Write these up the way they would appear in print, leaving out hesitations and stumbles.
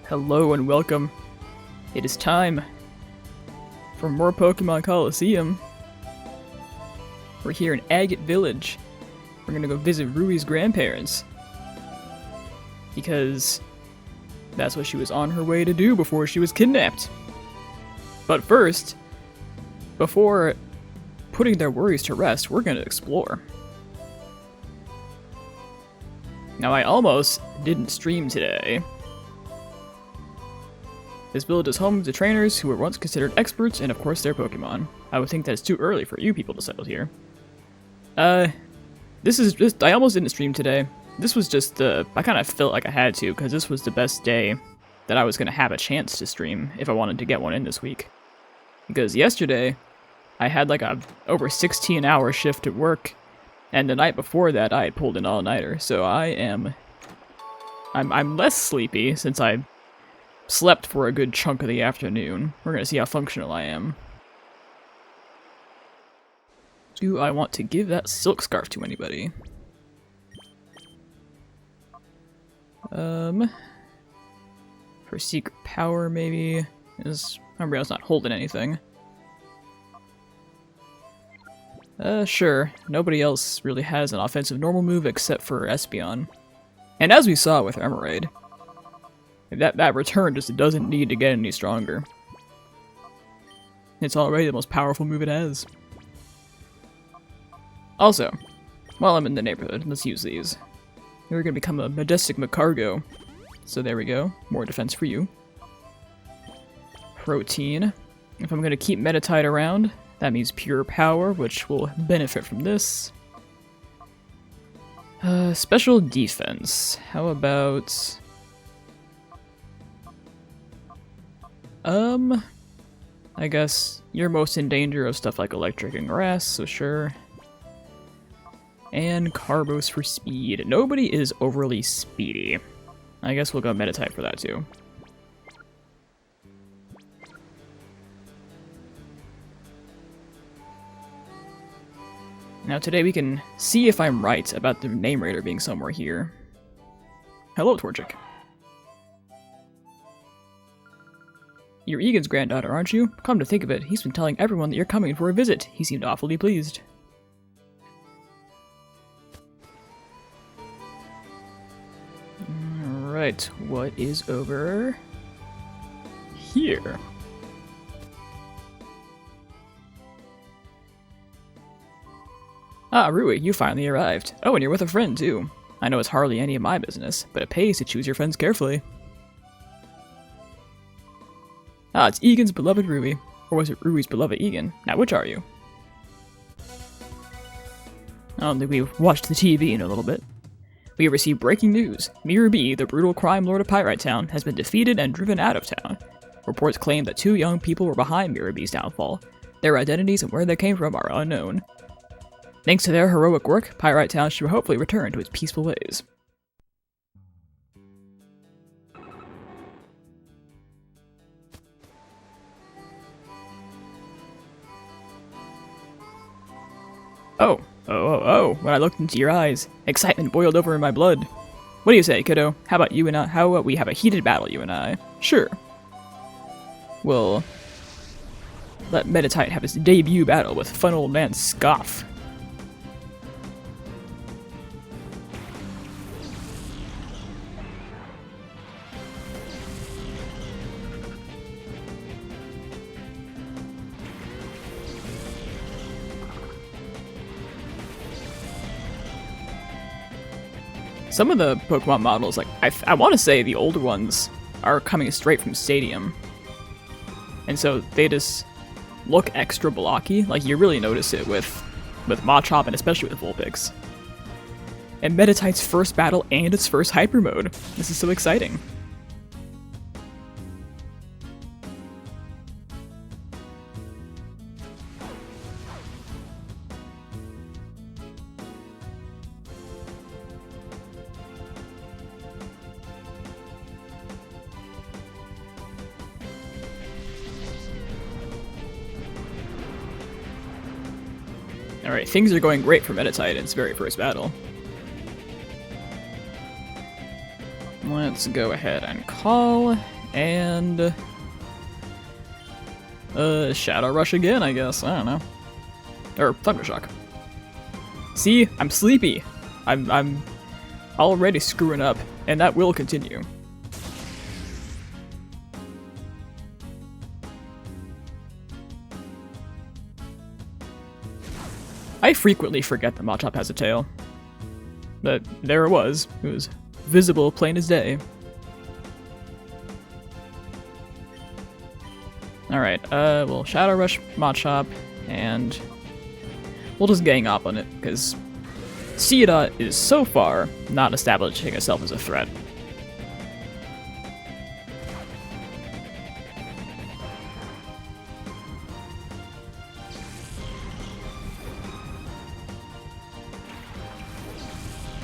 Hello and welcome. It is time for more Pokemon Colosseum. We're here in Agate Village. We're gonna go visit Rui's grandparents. Because that's what she was on her way to do before she was kidnapped. But first, before putting their worries to rest, we're gonna explore. Now, I almost didn't stream today. This village is home to trainers who were once considered experts and, of course, their Pokemon. I would think that it's too early for you people to settle here. This is just... I almost didn't stream today. This was just, I kind of felt like I had to, because this was the best day that I was going to have a chance to stream if I wanted to get one in this week. Because yesterday, I had like a over 16-hour shift at work, and the night before that, I had pulled an all-nighter, so I'm less sleepy since I slept for a good chunk of the afternoon. We're gonna see how functional I am. Do I want to give that silk scarf to anybody? For secret power, maybe? Umbreon's not holding anything. Sure. Nobody else really has an offensive normal move except for Espeon. And as we saw with Emerald, that return just doesn't need to get any stronger. It's already the most powerful move it has. Also, while I'm in the neighborhood, let's use these. We're gonna become a Majestic Macargo. So there we go. More defense for you. Protein. If I'm gonna keep Meditite around, that means pure power, which will benefit from this. Special defense. How about... I guess you're most in danger of stuff like electric and grass, so sure. And Carbos for speed. Nobody is overly speedy. I guess we'll go Meditite for that too. Now today we can see if I'm right about the name raider being somewhere here. Hello, Torchic. You're Egan's granddaughter, aren't you? Come to think of it, he's been telling everyone that you're coming for a visit. He seemed awfully pleased. Alright, what is over here? Ah, Rui, you finally arrived. Oh, and you're with a friend, too. I know it's hardly any of my business, but it pays to choose your friends carefully. Ah, it's Egan's beloved Rui. Or was it Rui's beloved Egan? Now, which are you? I don't think we've watched the TV in a little bit. We have received breaking news. Mirror B, the brutal crime lord of Pyrite Town, has been defeated and driven out of town. Reports claim that 2 young people were behind Mirror B's downfall. Their identities and where they came from are unknown. Thanks to their heroic work, Pyrite Town should hopefully return to its peaceful ways. Oh, when I looked into your eyes, excitement boiled over in my blood. What do you say, kiddo? How about you and I? How about we have a heated battle, you and I? Sure. We'll let Meditite have his debut battle with fun old man Scoff. Some of the Pokemon models, like, I want to say the older ones are coming straight from Stadium. And so they just look extra blocky. Like, you really notice it with Machop and especially with Vulpix. And Meditite's first battle and its first Hyper Mode. This is so exciting. Alright, things are going great for Meditite in its very first battle. Let's go ahead and call And Shadow Rush again, I guess. I don't know. Or Thunder Shock. See, I'm sleepy. I'm already screwing up, and that will continue. I frequently forget that Machop has a tail. But there it was. It was visible, plain as day. Alright, we'll Shadow Rush Machop, and we'll just gang up on it, because Seedot is so far not establishing itself as a threat.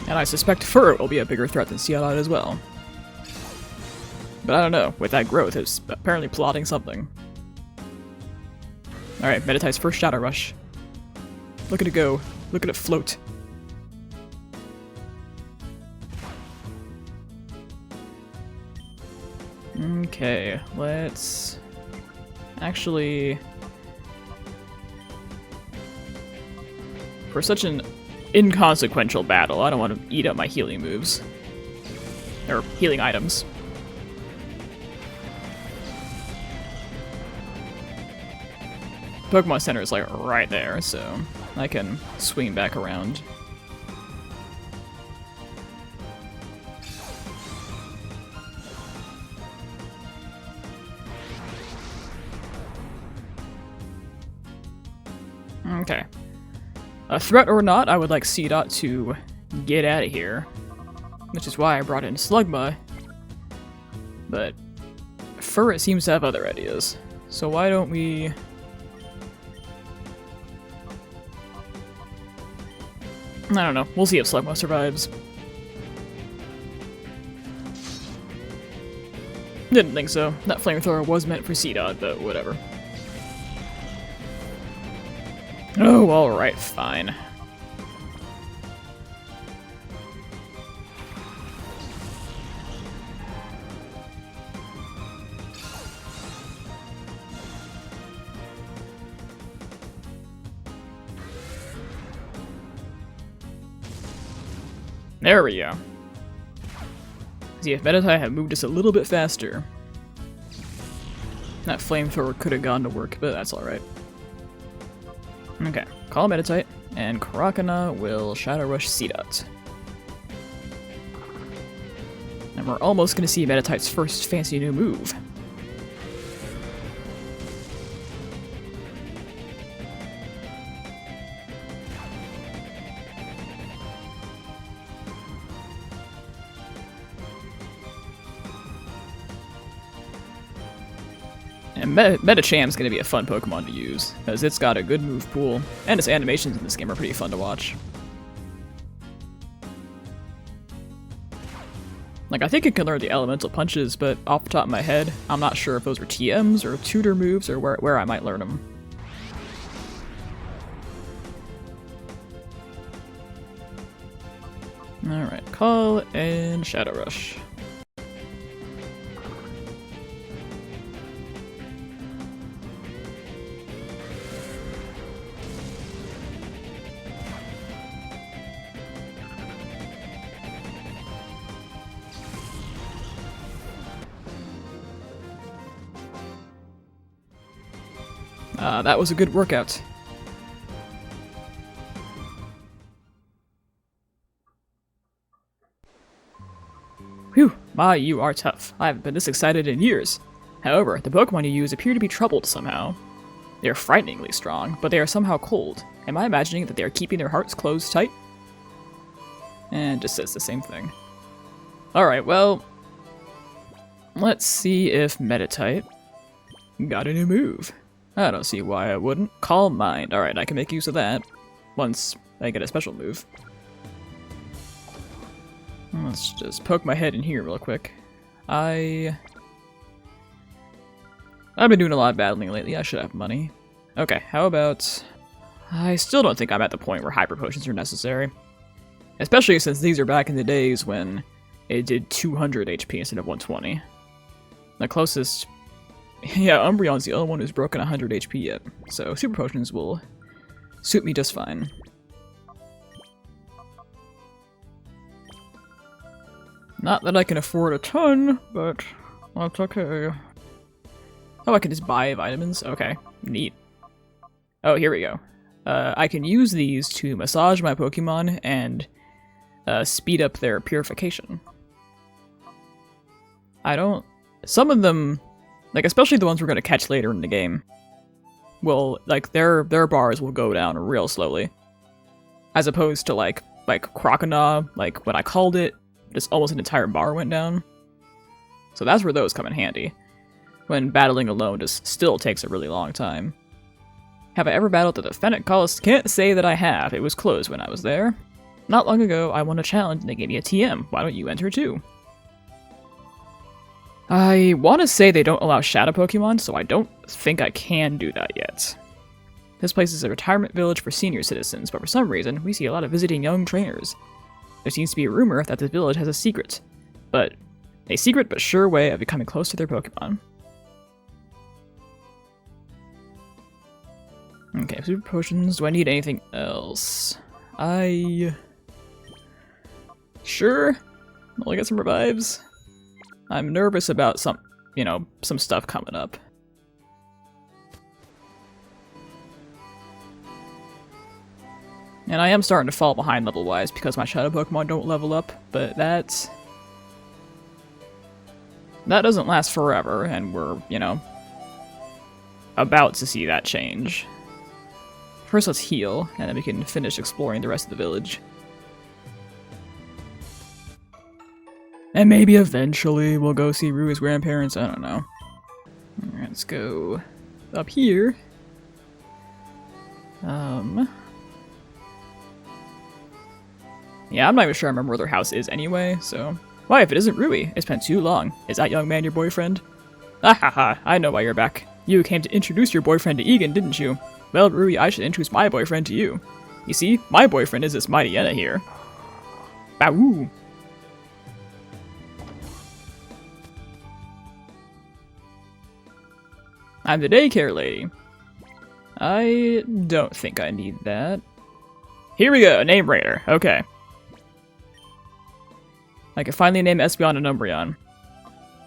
And I suspect Fur will be a bigger threat than Seedot as well. But I don't know, with that growth, it's apparently plotting something. Alright, Meditite's first Shadow Rush. Look at it go. Look at it float. Okay, let's actually... For such an inconsequential battle, I don't want to eat up my healing moves. Or healing items. Pokemon Center is like right there, so I can swing back around. Okay. A threat or not, I would like Seedot to get out of here. Which is why I brought in Slugma. But Fur, it seems to have other ideas. So why don't we... I don't know. We'll see if Slugma survives. Didn't think so. That flamethrower was meant for Seedot, but whatever. Oh, alright, fine. There we go. See, if Meditite had moved us a little bit faster, that flamethrower could have gone to work, but that's alright. Okay, call Meditite, and Karakana will Shadow Rush Seedot. And we're almost going to see Meditite's first fancy new move. And Medicham's going to be a fun Pokemon to use, because it's got a good move pool, and its animations in this game are pretty fun to watch. Like, I think it can learn the elemental punches, but off the top of my head, I'm not sure if those were TMs or tutor moves or where I might learn them. Alright, call and Shadow Rush. That was a good workout. Whew, my, you are tough. I haven't been this excited in years. However, the Pokemon you use appear to be troubled somehow. They are frighteningly strong, but they are somehow cold. Am I imagining that they are keeping their hearts closed tight? And it just says the same thing. Alright, well... let's see if Meditite got a new move. I don't see why I wouldn't. Calm Mind. Alright, I can make use of that once I get a special move. Let's just poke my head in here real quick. I've been doing a lot of battling lately. I should have money. Okay, how about... I still don't think I'm at the point where Hyper Potions are necessary. Especially since these are back in the days when it did 200 HP instead of 120. The closest... Yeah, Umbreon's the only one who's broken 100 HP yet, so super potions will suit me just fine. Not that I can afford a ton, but that's okay. Oh, I can just buy vitamins? Okay, neat. Oh, here we go. I can use these to massage my Pokemon and speed up their purification. Some of them, like especially the ones we're going to catch later in the game, will, like, their bars will go down real slowly. As opposed to like Croconaw, like when I called it, just almost an entire bar went down. So that's where those come in handy. When battling alone just still takes a really long time. Have I ever battled at the Phenac Colosseum? Can't say that I have. It was closed when I was there. Not long ago, I won a challenge and they gave me a TM. Why don't you enter too? I want to say they don't allow shadow Pokemon, so I don't think I can do that yet. This place is a retirement village for senior citizens, but for some reason, we see a lot of visiting young trainers. There seems to be a rumor that this village has a secret but sure way of becoming close to their Pokemon. Okay, super potions. Do I need anything else? Sure. I'll get some revives. I'm nervous about some stuff coming up. And I am starting to fall behind level-wise because my shadow Pokemon don't level up, but that doesn't last forever, and we're, about to see that change. First, let's heal, and then we can finish exploring the rest of the village. And maybe eventually we'll go see Rui's grandparents, I don't know. Alright, let's go up here. Yeah, I'm not even sure I remember where their house is anyway, so... Why, if it isn't Rui? It's been too long. Is that young man your boyfriend? Ah ha ha, I know why you're back. You came to introduce your boyfriend to Egan, didn't you? Well, Rui, I should introduce my boyfriend to you. You see, my boyfriend is this mighty Yenna here. Bawoo! I'm the daycare lady. I don't think I need that. Here we go, name raider. Okay. I can finally name Espeon and Umbreon.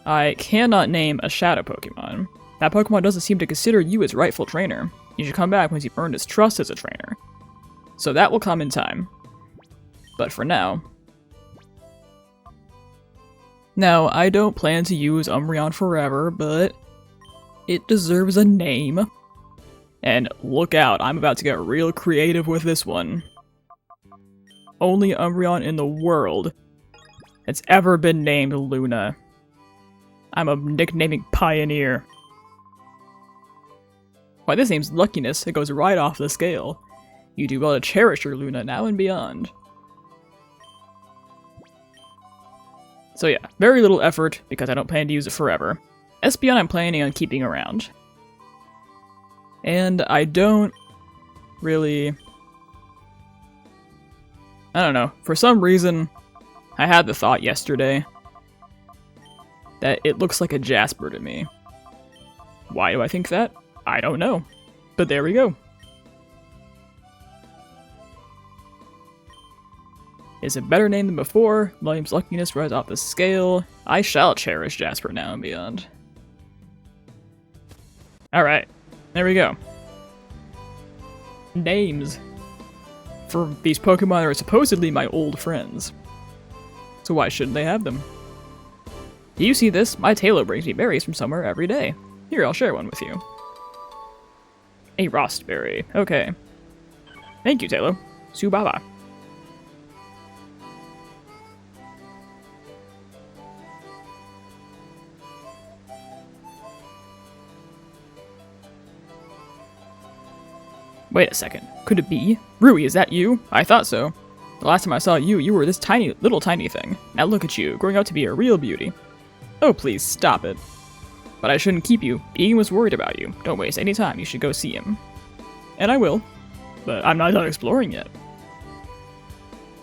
I cannot name a shadow Pokemon. That Pokemon doesn't seem to consider you its rightful trainer. You should come back once you've earned its trust as a trainer. So that will come in time. But for now... Now, I don't plan to use Umbreon forever, but... it deserves a name. And look out, I'm about to get real creative with this one. Only Umbreon in the world that's ever been named Luna. I'm a nicknaming pioneer. Why, this name's luckiness. It goes right off the scale. You do well to cherish your Luna now and beyond. So yeah, very little effort because I don't plan to use it forever. Espeon I'm planning on keeping around. And I don't really... I don't know, for some reason, I had the thought yesterday that it looks like a Jasper to me. Why do I think that? I don't know. But there we go. Is a better name than before. William's luckiness rides off the scale. I shall cherish Jasper now and beyond. Alright, there we go. Names. For these Pokemon that are supposedly my old friends. So why shouldn't they have them? Do you see this? My Taillow brings me berries from somewhere every day. Here, I'll share one with you. A Rostberry. Okay. Thank you, Taillow. Subaba. Wait a second. Could it be? Rui, is that you? I thought so. The last time I saw you, you were this little tiny thing. Now look at you, growing up to be a real beauty. Oh, please, stop it. But I shouldn't keep you. Egan was worried about you. Don't waste any time, you should go see him. And I will. But I'm not done exploring yet.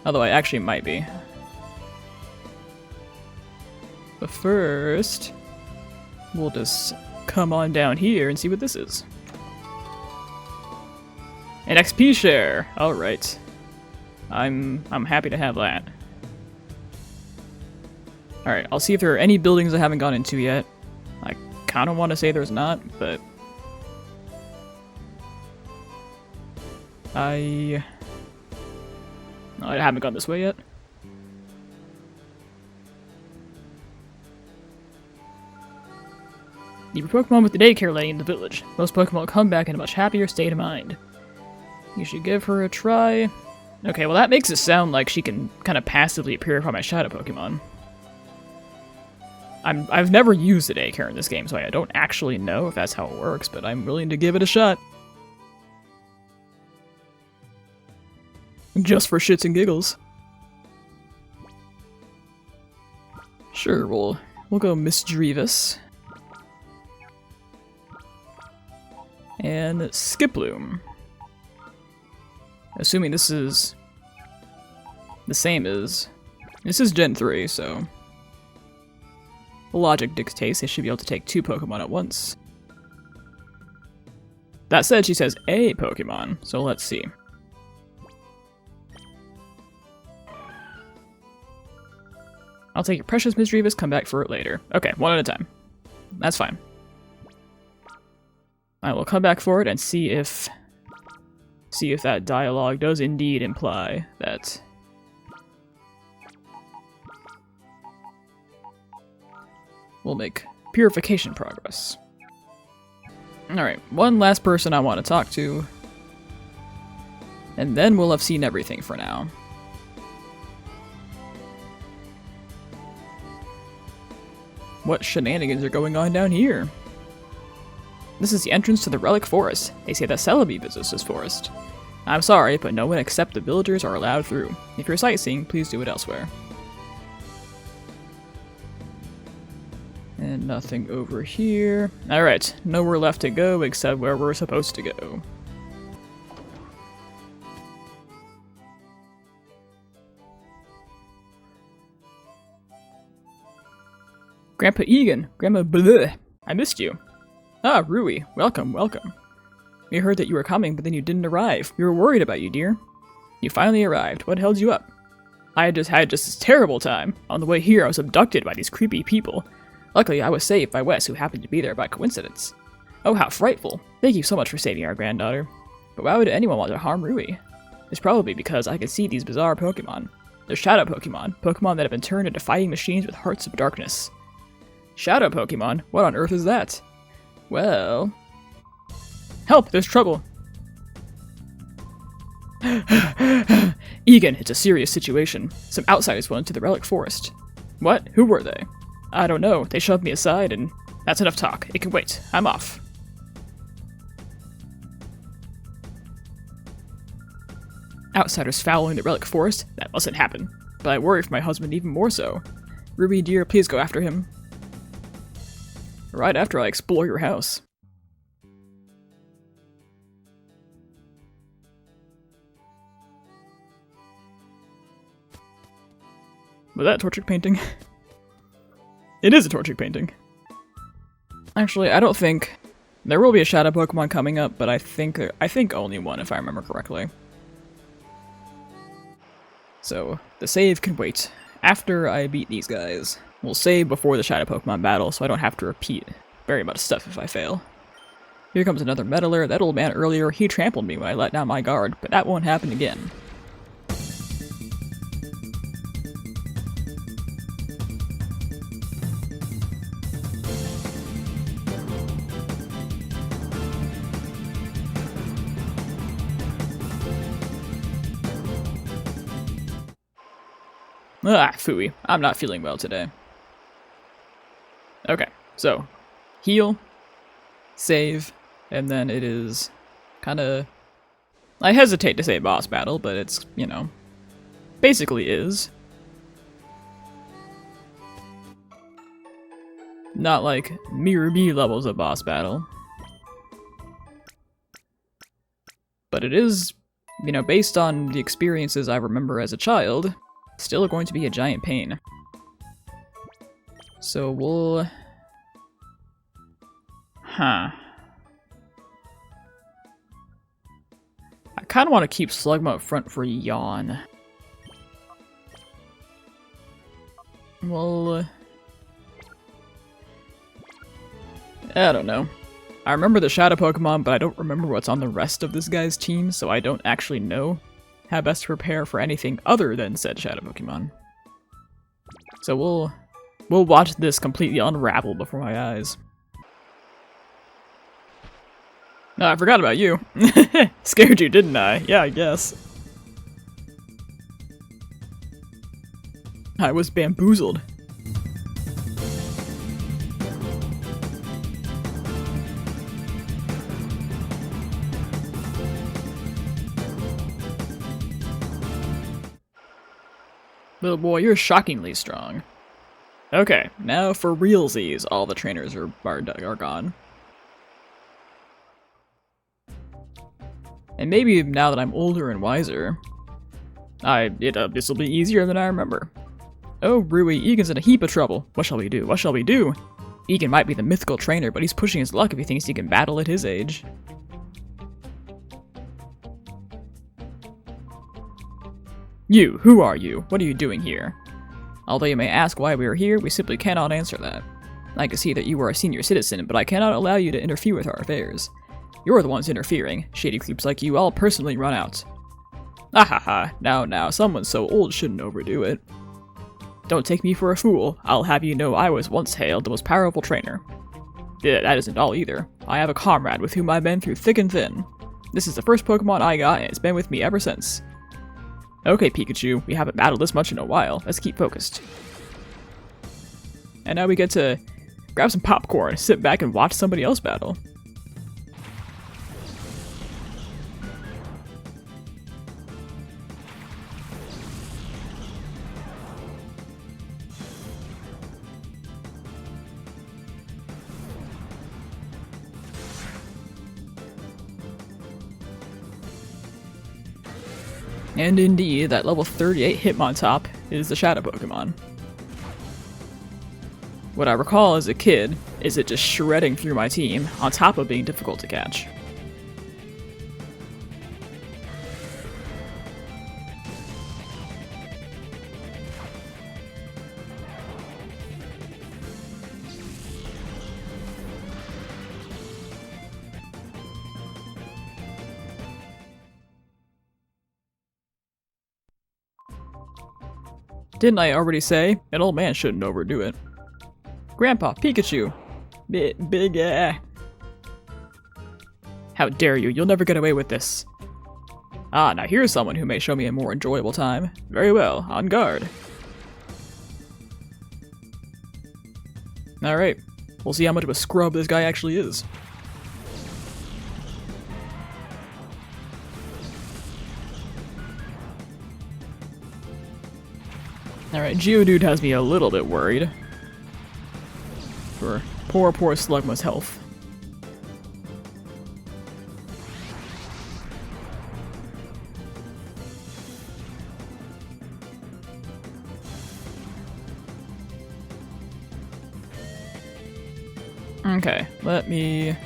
Although I actually might be. But first... we'll just come on down here and see what this is. An XP share! Alright. I'm happy to have that. Alright, I'll see if there are any buildings I haven't gone into yet. I kinda wanna say there's not, but... I haven't gone this way yet. Leave your Pokemon with the daycare lady in the village. Most Pokemon will come back in a much happier state of mind. You should give her a try. Okay, well that makes it sound like she can kind of passively purify my shadow Pokemon. I've never used the daycare in this game, so I don't actually know if that's how it works, but I'm willing to give it a shot. Just for shits and giggles. Sure, we'll go Misdreavus. And Skiploom. Assuming this is the same as... This is Gen 3, so... Logic dictates they should be able to take 2 Pokemon at once. That said, she says a Pokemon, so let's see. I'll take your precious Misdreavus, come back for it later. Okay, one at a time. That's fine. I will come back for it and see if that dialogue does indeed imply that we'll make purification progress. Alright, one last person I want to talk to, and then we'll have seen everything for now. What shenanigans are going on down here? This is the entrance to the Relic Forest. They say that Celebi visits this forest. I'm sorry, but no one except the villagers are allowed through. If you're sightseeing, please do it elsewhere. And nothing over here. Alright, nowhere left to go except where we're supposed to go. Grandpa Egan, Grandma Bleh, I missed you. Ah, Rui, welcome, welcome. We heard that you were coming, but then you didn't arrive. We were worried about you, dear. You finally arrived. What held you up? I had just this terrible time. On the way here, I was abducted by these creepy people. Luckily, I was saved by Wes, who happened to be there by coincidence. Oh, how frightful. Thank you so much for saving our granddaughter. But why would anyone want to harm Rui? It's probably because I can see these bizarre Pokemon. They're shadow Pokemon, Pokemon that have been turned into fighting machines with hearts of darkness. Shadow Pokemon? What on earth is that? Well... Help! There's trouble! Egan, it's a serious situation. Some outsiders went into the Relic Forest. What? Who were they? I don't know. They shoved me aside and... That's enough talk. It can wait. I'm off. Outsiders fouling the Relic Forest? That mustn't happen. But I worry for my husband even more so. Ruby, dear, please go after him. Right after I explore your house. Was that a Torchic painting? It is a Torchic painting. Actually, I don't think... There will be a Shadow Pokemon coming up, but I think only one, if I remember correctly. So, the save can wait. After I beat these guys, we'll save before the Shadow Pokemon battle, so I don't have to repeat very much stuff if I fail. Here comes another meddler. That old man earlier, he trampled me when I let down my guard, but that won't happen again. Ah, phooey. I'm not feeling well today. Okay, so, heal, save, and then it is kinda... I hesitate to say boss battle, but it's, you know, basically is. Not like Mirror B levels of boss battle. But it is, you know, based on the experiences I remember as a child, still going to be a giant pain. So we'll Huh. I kind of want to keep Slugma up front for Yawn. Well, I don't know. I remember the Shadow Pokemon, but I don't remember what's on the rest of this guy's team, so I don't actually know how best to prepare for anything other than said Shadow Pokemon. So we'll watch this completely unravel before my eyes. No, I forgot about you. Scared you, didn't I? Yeah, I guess. I was bamboozled. Little boy, you're shockingly strong. Okay, now for realsies, all the trainers are gone. And maybe now that I'm older and wiser, this will be easier than I remember. Oh, Rui, Egan's in a heap of trouble. What shall we do? What shall we do? Egan might be the mythical trainer, but he's pushing his luck if he thinks he can battle at his age. You, who are you? What are you doing here? Although you may ask why we are here, we simply cannot answer that. I can see that you are a senior citizen, but I cannot allow you to interfere with our affairs. You're the ones interfering. Shady creeps like you, I'll personally run out. Ahaha, now, someone so old shouldn't overdo it. Don't take me for a fool. I'll have you know I was once hailed the most powerful trainer. Yeah, that isn't all either. I have a comrade with whom I've been through thick and thin. This is the first Pokemon I got, and it's been with me ever since. Okay, Pikachu, we haven't battled this much in a while. Let's keep focused. And now we get to grab some popcorn, sit back, and watch somebody else battle. And indeed, that level 38 Hitmontop is the Shadow Pokemon. What I recall as a kid is it just shredding through my team, on top of being difficult to catch. Didn't I already say? An old man shouldn't overdo it. Grandpa, Pikachu! Big How dare you, you'll never get away with this. Ah, now here's someone who may show me a more enjoyable time. Very well, on guard. Alright, we'll see how much of a scrub this guy actually is. Alright, Geodude has me a little bit worried. For poor Slugma's health. Okay, let me...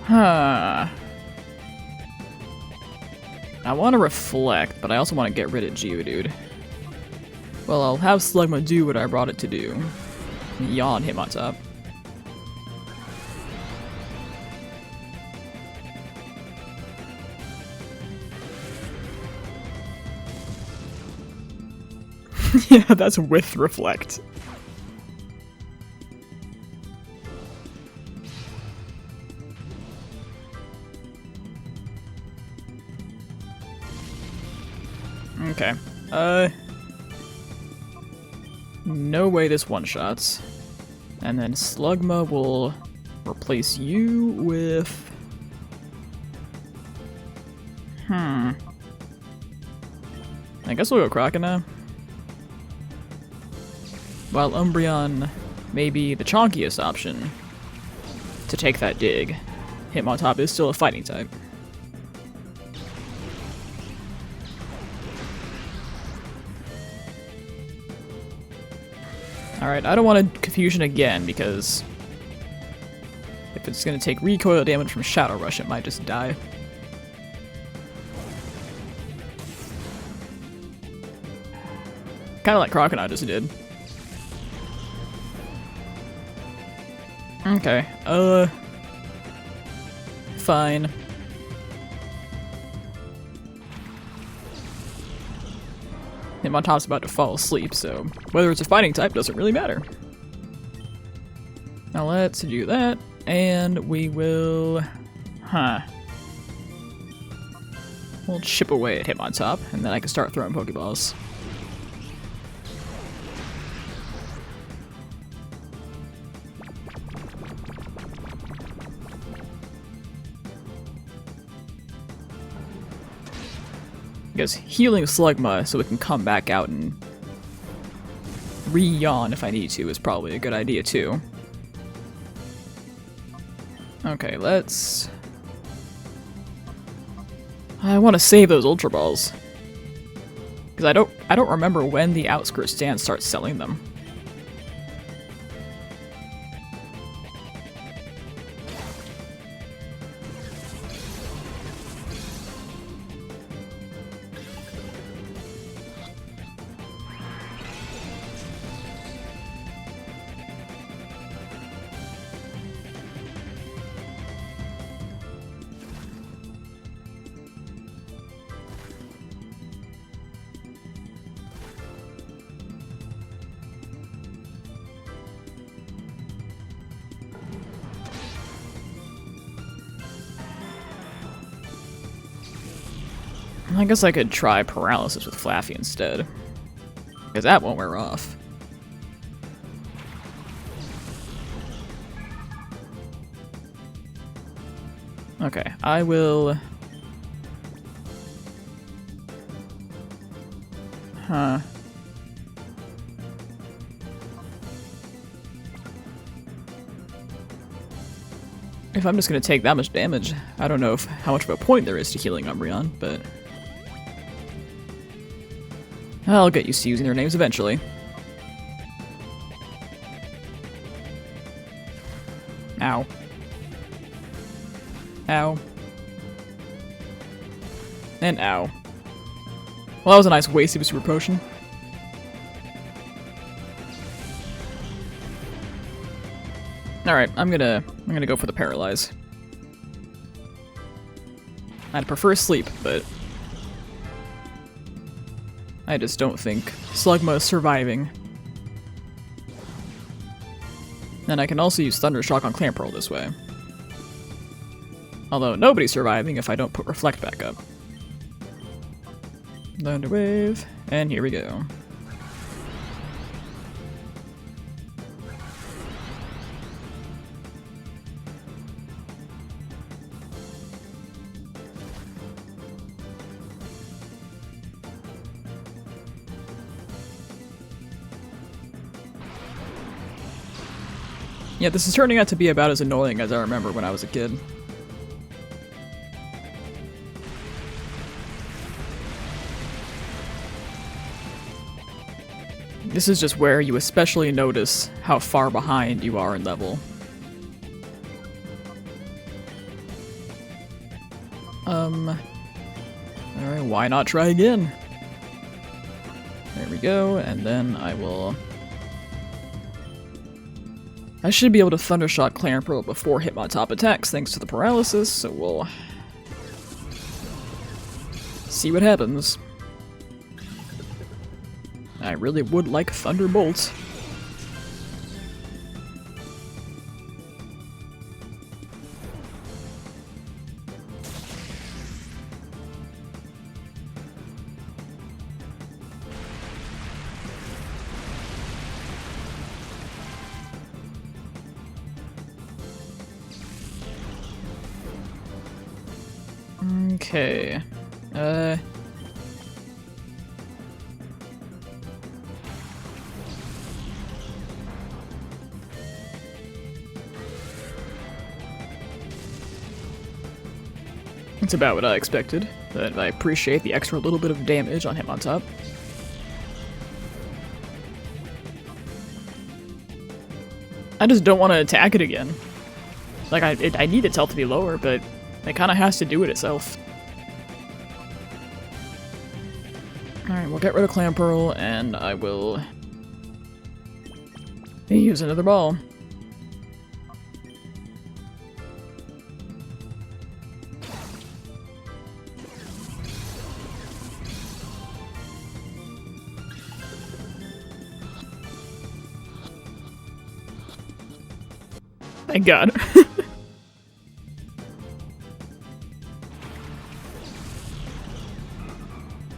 I want to reflect, but I also want to get rid of Geodude. Well, I'll have Slugma do what I brought it to do. Yawn Hitmontop. Yeah, that's with reflect. Okay. No way this one-shots. And then Slugma will replace you with... I guess we'll go Kraken now. While Umbreon may be the chonkiest option to take that dig, Hitmontop is still a fighting type. Alright, I don't want to confusion again because If it's gonna take recoil damage from Shadow Rush, it might just die. Kinda like Crocodile just did. Okay, fine. Hitmontop's about to fall asleep, so whether it's a fighting type doesn't really matter. Now let's do that, and we will... We'll chip away at Hitmontop, and then I can start throwing Pokeballs. I guess healing Slugma so it can come back out and re-yawn if I need to is probably a good idea too. Okay, let's... I want to save those Ultra Balls. Because I don't remember when the Outskirts stand starts selling them. I guess I could try Paralysis with Flaffy instead. Because that won't wear off. Okay, I will... If I'm just gonna take that much damage, I don't know how much of a point there is to healing Umbreon, but... I'll get used to using their names eventually. Ow. Ow. And ow. Well, that was a nice waste of a super potion. Alright, I'm gonna go for the Paralyze. I'd prefer sleep, but I just don't think Slugma is surviving. And I can also use Thundershock on Clamperl this way. Although nobody's surviving if I don't put Reflect back up. Thunder Wave, and here we go. Yeah, this is turning out to be about as annoying as I remember when I was a kid. This is just where you especially notice how far behind you are in level. Alright, why not try again? There we go, and then I should be able to Thundershock Clamperl before Hitmontop attacks thanks to the Paralysis, so we'll see what happens. I really would like Thunderbolt. Okay. It's about what I expected, but I appreciate the extra little bit of damage on Hitmontop. I just don't want to attack it again. Like, I need its health to be lower, but it kind of has to do it itself. Alright, we'll get rid of Clamperl, and I will use another ball. Thank God.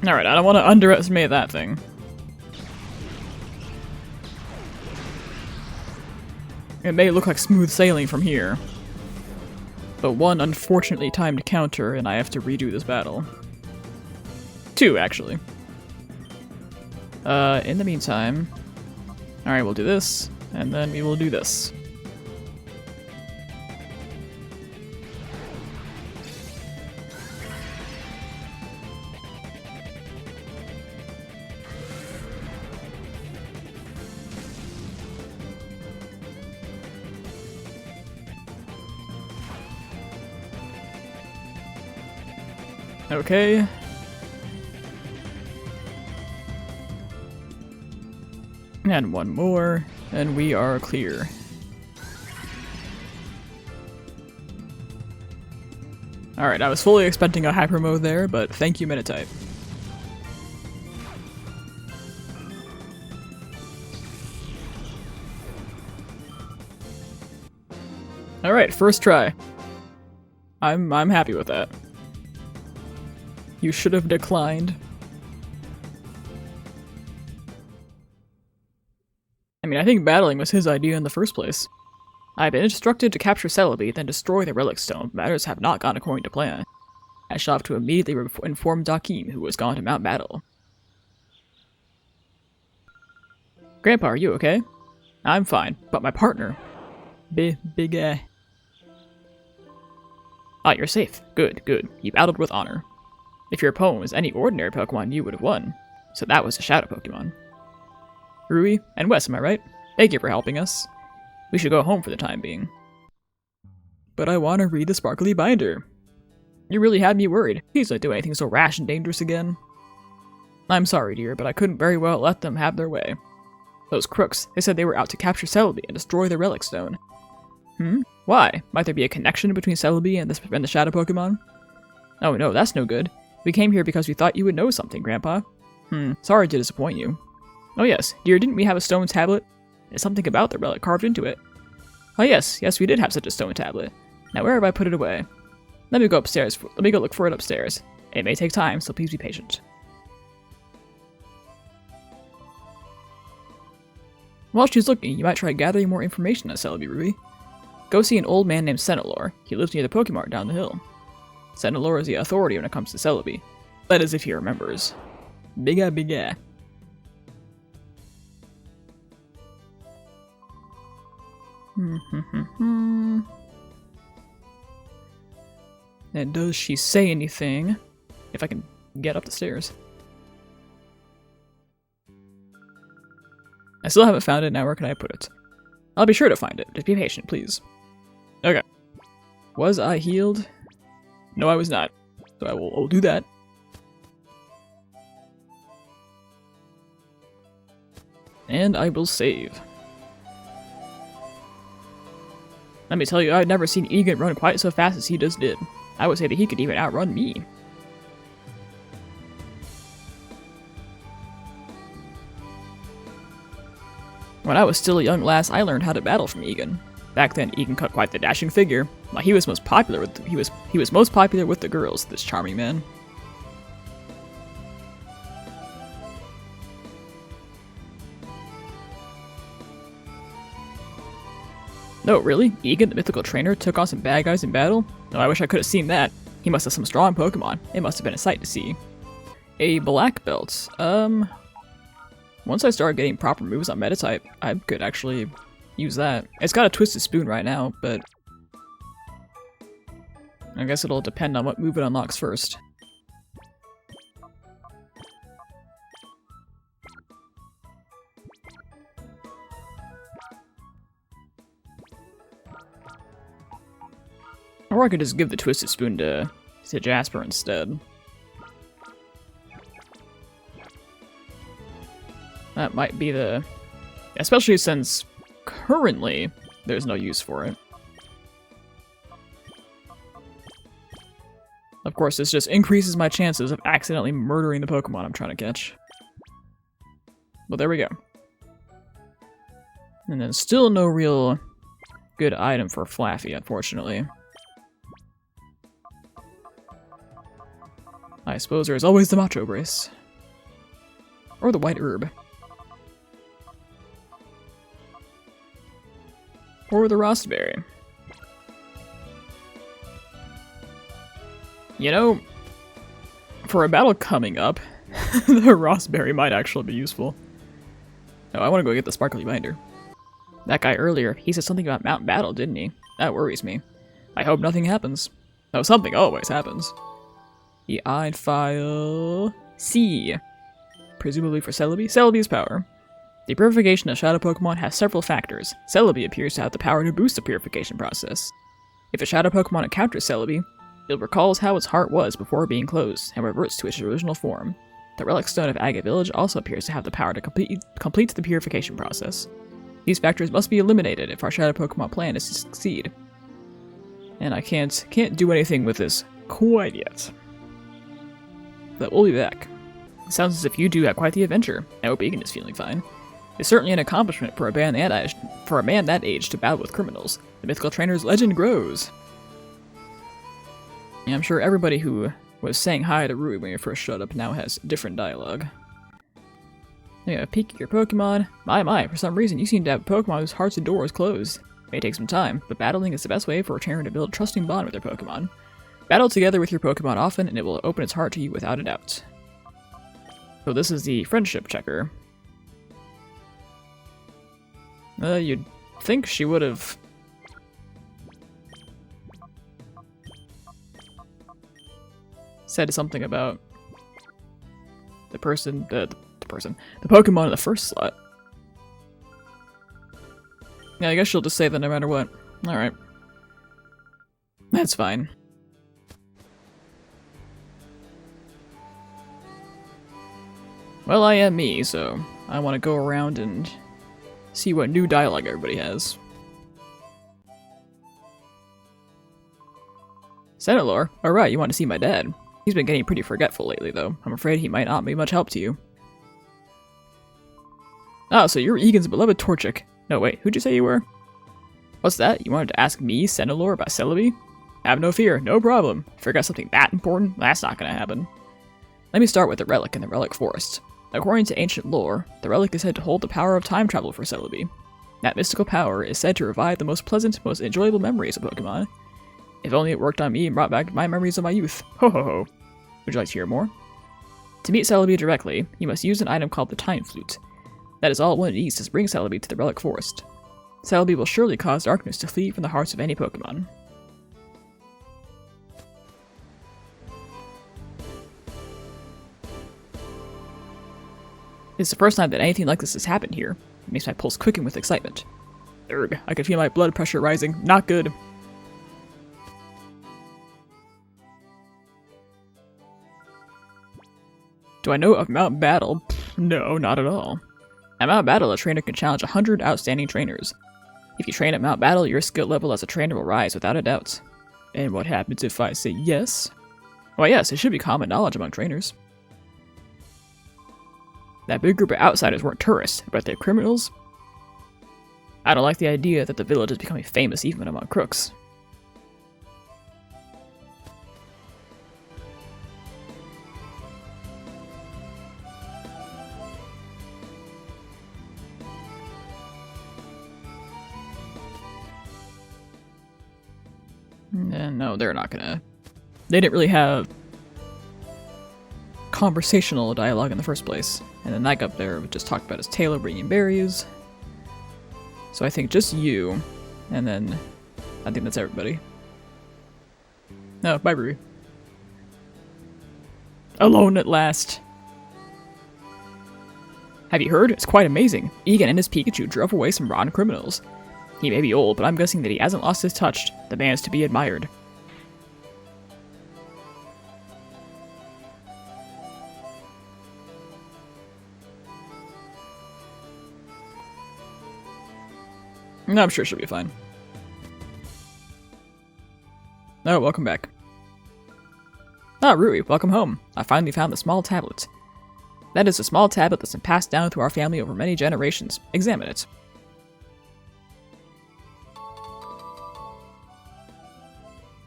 Alright, I don't want to underestimate that thing. It may look like smooth sailing from here, but one unfortunately timed counter and I have to redo this battle. 2, actually. In the meantime... Alright, we'll do this, and then we will do this. Okay. And one more, and we are clear. Alright, I was fully expecting a hyper mode there, but thank you, Meditite. Alright, first try. I'm happy with that. You should have declined. I mean, I think battling was his idea in the first place. I've been instructed to capture Celebi, then destroy the relic stone. Matters have not gone according to plan. I shall have to immediately inform Dakim, who has gone to Mount Battle. Grandpa, are you okay? I'm fine, but my partner... Big. Ah, you're safe. Good. You battled with honor. If your opponent was any ordinary Pokemon, you would have won. So that was a Shadow Pokemon. Rui and Wes, am I right? Thank you for helping us. We should go home for the time being. But I want to read the sparkly binder. You really had me worried. Please don't do anything so rash and dangerous again. I'm sorry, dear, but I couldn't very well let them have their way. Those crooks, they said they were out to capture Celebi and destroy the relic stone. Why? Might there be a connection between Celebi and the Shadow Pokemon? Oh no, that's no good. We came here because we thought you would know something, Grandpa. Sorry to disappoint you. Oh yes, dear, didn't we have a stone tablet? There's something about the relic carved into it. Oh yes, we did have such a stone tablet. Now where have I put it away? Let me go upstairs. Let me go look for it upstairs. It may take time, so please be patient. While she's looking, you might try gathering more information on Celebi, Rui. Go see an old man named Sentinelor. He lives near the Pokemon down the hill. Sentinelor is the authority when it comes to Celebi. That is if he remembers. Bigga. And does she say anything? If I can get up the stairs. I still haven't found it, now where can I put it? I'll be sure to find it. Just be patient, please. Okay. Was I healed? No, I was not. So I will do that. And I will save. Let me tell you, I've never seen Egan run quite so fast as he just did. I would say that he could even outrun me. When I was still a young lass, I learned how to battle from Egan. Back then, Egan cut quite the dashing figure. Well, he was most popular with he was most popular with the girls, this charming man. No, really? Egan, the mythical trainer, took on some bad guys in battle? No, I wish I could have seen that. He must have some strong Pokemon. It must have been a sight to see. A black belt. Once I start getting proper moves on Meditite, I could actually use that. It's got a Twisted Spoon right now, but I guess it'll depend on what move it unlocks first. Or I could just give the Twisted Spoon to Jasper instead. That might be the... Especially since currently there's no use for it. Of course, this just increases my chances of accidentally murdering the Pokemon I'm trying to catch. But there we go. And then still no real good item for Flaffy, unfortunately. I suppose there's always the Macho Brace. Or the White Herb. Or the Rostberry. You know, for a battle coming up, the Rostberry might actually be useful. No, I want to go get the Sparkly Binder. That guy earlier, he said something about Mount Battle, didn't he? That worries me. I hope nothing happens. No, something always happens. The I'd file C. Presumably for Celebi. Celebi's power. The purification of Shadow Pokemon has several factors. Celebi appears to have the power to boost the purification process. If a Shadow Pokemon encounters Celebi, it recalls how its heart was before being closed and reverts to its original form. The Relic Stone of Agate Village also appears to have the power to complete the purification process. These factors must be eliminated if our Shadow Pokemon plan is to succeed. And I can't do anything with this quite yet. But we'll be back. It sounds as if you do have quite the adventure. I hope Egan is feeling fine. It's certainly an accomplishment for a man that age to battle with criminals. The mythical trainer's legend grows. And I'm sure everybody who was saying hi to Rui when you first showed up now has different dialogue. Anyway, peek at your Pokemon. My, for some reason you seem to have a Pokemon whose heart's door is closed. It may take some time, but battling is the best way for a trainer to build a trusting bond with their Pokemon. Battle together with your Pokemon often, and it will open its heart to you without a doubt. So this is the friendship checker. You'd think she would have... said something about the Pokemon in the first slot. Yeah, I guess she'll just say that no matter what. Alright. That's fine. Well, I am me, so I want to go around and see what new dialogue everybody has. Senelor? Alright, you want to see my dad. He's been getting pretty forgetful lately, though. I'm afraid he might not be much help to you. Oh, so you're Egan's beloved Torchic. No, wait, who'd you say you were? What's that? You wanted to ask me, Senelor, about Celebi? Have no fear, no problem. Forgot something that important? That's not gonna happen. Let me start with the relic in the Relic Forest. According to ancient lore, the relic is said to hold the power of time travel for Celebi. That mystical power is said to revive the most pleasant, most enjoyable memories of Pokemon. If only it worked on me and brought back my memories of my youth. Ho ho ho. Would you like to hear more? To meet Celebi directly, you must use an item called the Time Flute. That is all one needs to bring Celebi to the Relic Forest. Celebi will surely cause darkness to flee from the hearts of any Pokemon. It's the first time that anything like this has happened here. It makes my pulse quicken with excitement. Urgh, I can feel my blood pressure rising. Not good. Do I know of Mount Battle? Pfft, no, not at all. At Mount Battle, a trainer can challenge 100 outstanding trainers. If you train at Mount Battle, your skill level as a trainer will rise without a doubt. And what happens if I say yes? Well, yes, it should be common knowledge among trainers. That big group of outsiders weren't tourists, but they're criminals. I don't like the idea that the village is becoming famous even among crooks. No, they're not gonna... They didn't really have conversational dialogue in the first place. And then that guy up there just talked about his tailor bringing berries. So I think just you, and then I think that's everybody. No, bye Rui. Alone at last. Have you heard? It's quite amazing. Egan and his Pikachu drove away some rotten criminals. He may be old, but I'm guessing that he hasn't lost his touch. The man is to be admired. No, I'm sure she'll be fine. Oh, welcome back. Ah, Rui, welcome home. I finally found the small tablet. That is a small tablet that's been passed down through our family over many generations. Examine it.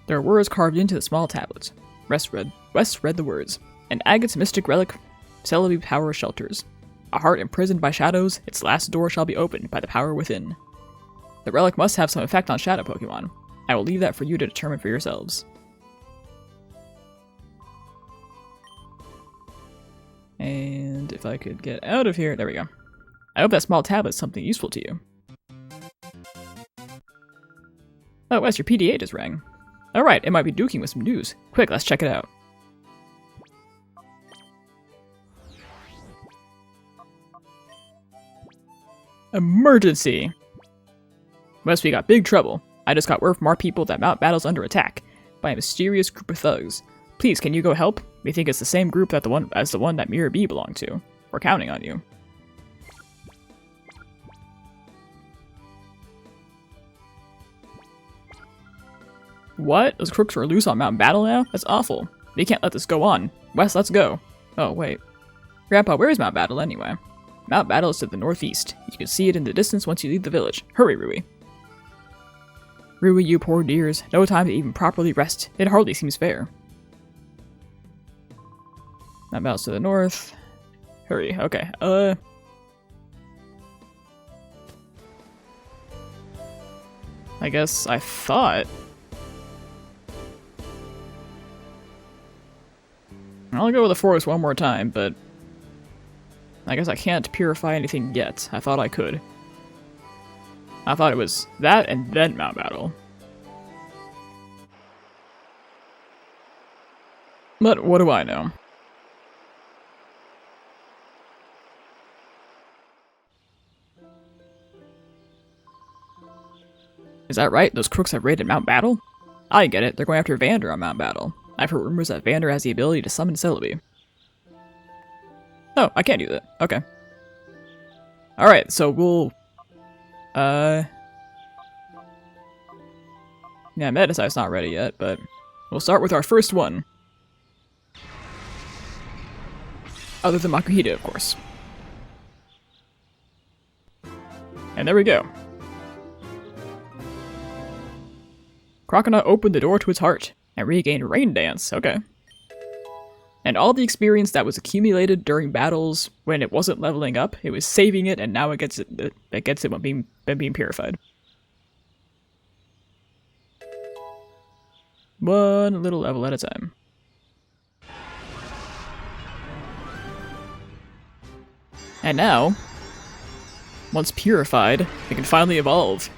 There are words carved into the small tablet. West read the words. An agate's mystic relic, Celebi power shelters. A heart imprisoned by shadows, its last door shall be opened by the power within. The relic must have some effect on shadow Pokemon. I will leave that for you to determine for yourselves. And if I could get out of here, there we go. I hope that small tablet's something useful to you. Oh, Wes, your PDA just rang. Alright, it might be Duking with some news. Quick, let's check it out. Emergency! Wes, we got big trouble. I just got word from our people that Mount Battle's under attack by a mysterious group of thugs. Please, can you go help? We think it's the same group as the one that Mirror B belonged to. We're counting on you. What? Those crooks are loose on Mount Battle now? That's awful. We can't let this go on. Wes, let's go. Oh, wait. Grandpa, where is Mount Battle anyway? Mount Battle is to the northeast. You can see it in the distance once you leave the village. Hurry, Rui. Rui, you poor dears. No time to even properly rest. It hardly seems fair. Mount Battle's to the north. Hurry, okay. I guess I thought... I'll go with the forest one more time, but... I guess I can't purify anything yet. I thought I could. I thought it was that and then Mount Battle. But what do I know? Is that right? Those crooks have raided Mount Battle? I get it. They're going after Vander on Mount Battle. I've heard rumors that Vander has the ability to summon Celebi. Oh, I can't do that. Okay. Alright, so we'll... Yeah, Meditite's not ready yet, but... We'll start with our first one. Other than Makuhita, of course. And there we go. Croconaw opened the door to its heart and regained Rain Dance. Okay. And all the experience that was accumulated during battles when it wasn't leveling up, it was saving it, and now it gets it when being purified. One little level at a time. And now, once purified, it can finally evolve.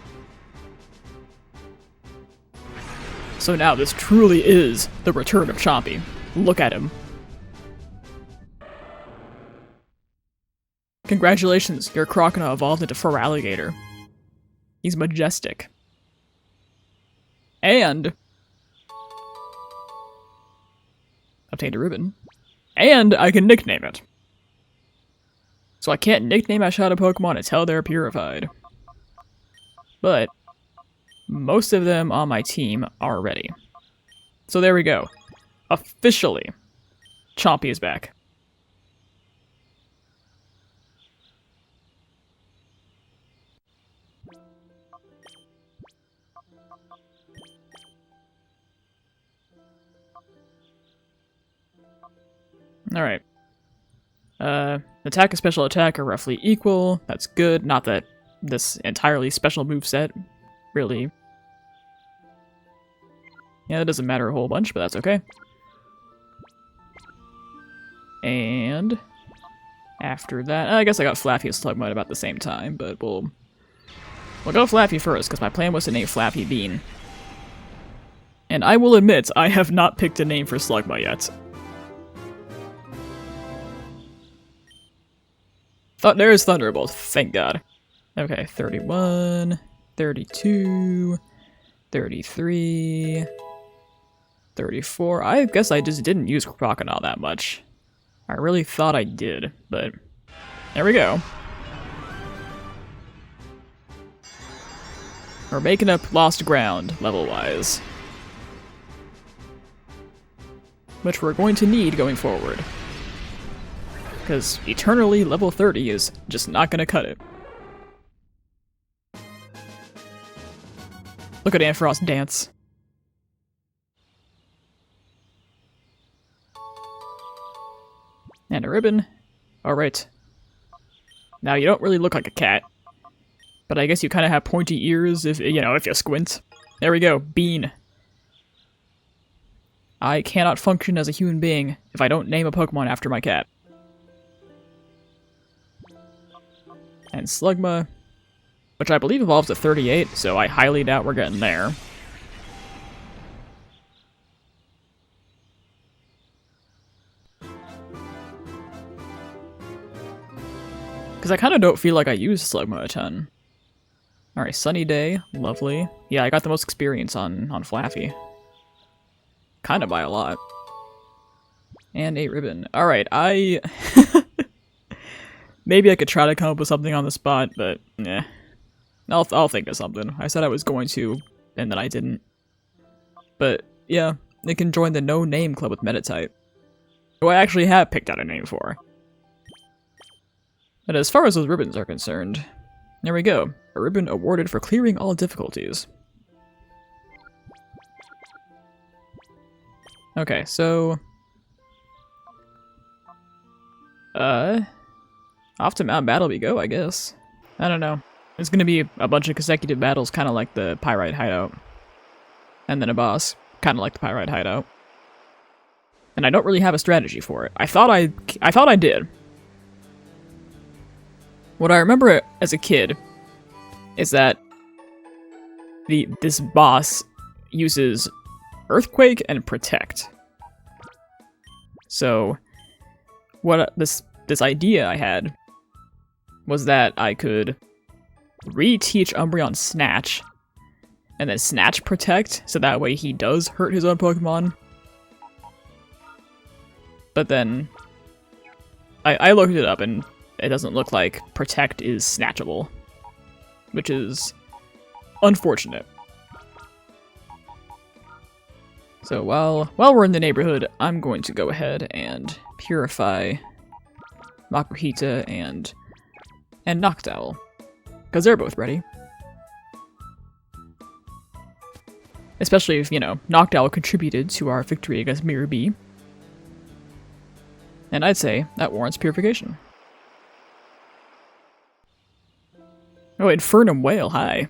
So now this truly is the return of Chompy. Look at him. Congratulations, your Croconaw evolved into Feraligatr. He's majestic. And... obtained a ribbon. And I can nickname it. So I can't nickname my Shadow Pokemon until they're purified. But... most of them on my team are ready. So there we go. Officially, Chompy is back. Alright. Attack and special attack are roughly equal. That's good. Not that this entirely special moveset really... yeah, that doesn't matter a whole bunch, but that's okay. And... after that... I guess I got Flaffy and Slugma at about the same time, but we'll go Flaffy first, because my plan was to name Flaffy Bean. And I will admit, I have not picked a name for Slugma yet. There's Thunderbolt, thank God. Okay, 31, 32, 33, 34. I guess I just didn't use Croconaw that much. I really thought I did, but there we go. We're making up lost ground, level-wise. Which we're going to need going forward. Because eternally level 30 is just not gonna cut it. Look at Ampharos dance. And a ribbon. Alright. Now you don't really look like a cat. But I guess you kind of have pointy ears if, you know, if you squint. There we go. Bean. I cannot function as a human being if I don't name a Pokemon after my cat. And Slugma, which I believe evolves at 38, so I highly doubt we're getting there. Because I kind of don't feel like I use Slugma a ton. Alright, sunny day, lovely. Yeah, I got the most experience on Flaffy. Kind of by a lot. And a ribbon. Alright, maybe I could try to come up with something on the spot, but yeah. I'll think of something. I said I was going to, and then I didn't. But yeah, it can join the No Name Club with Meditite, who I actually have picked out a name for. But as far as those ribbons are concerned, there we go. A ribbon awarded for clearing all difficulties. Okay, so... off to Mount Battle we go, I guess. I don't know. It's gonna be a bunch of consecutive battles, kind of like the Pyrite Hideout. And then a boss, kind of like the Pyrite Hideout. And I don't really have a strategy for it. I thought I did. What I remember as a kid is that this boss uses Earthquake and Protect. So what this idea I had was that I could reteach Umbreon Snatch and then Snatch Protect, so that way he does hurt his own Pokemon. But then I looked it up and it doesn't look like Protect is snatchable, which is unfortunate. So while we're in the neighborhood, I'm going to go ahead and purify Makuhita and Noctowl, because they're both ready. Especially if, you know, Noctowl contributed to our victory against Mirror B. And I'd say that warrants purification. Oh, Infernum Whale, hi.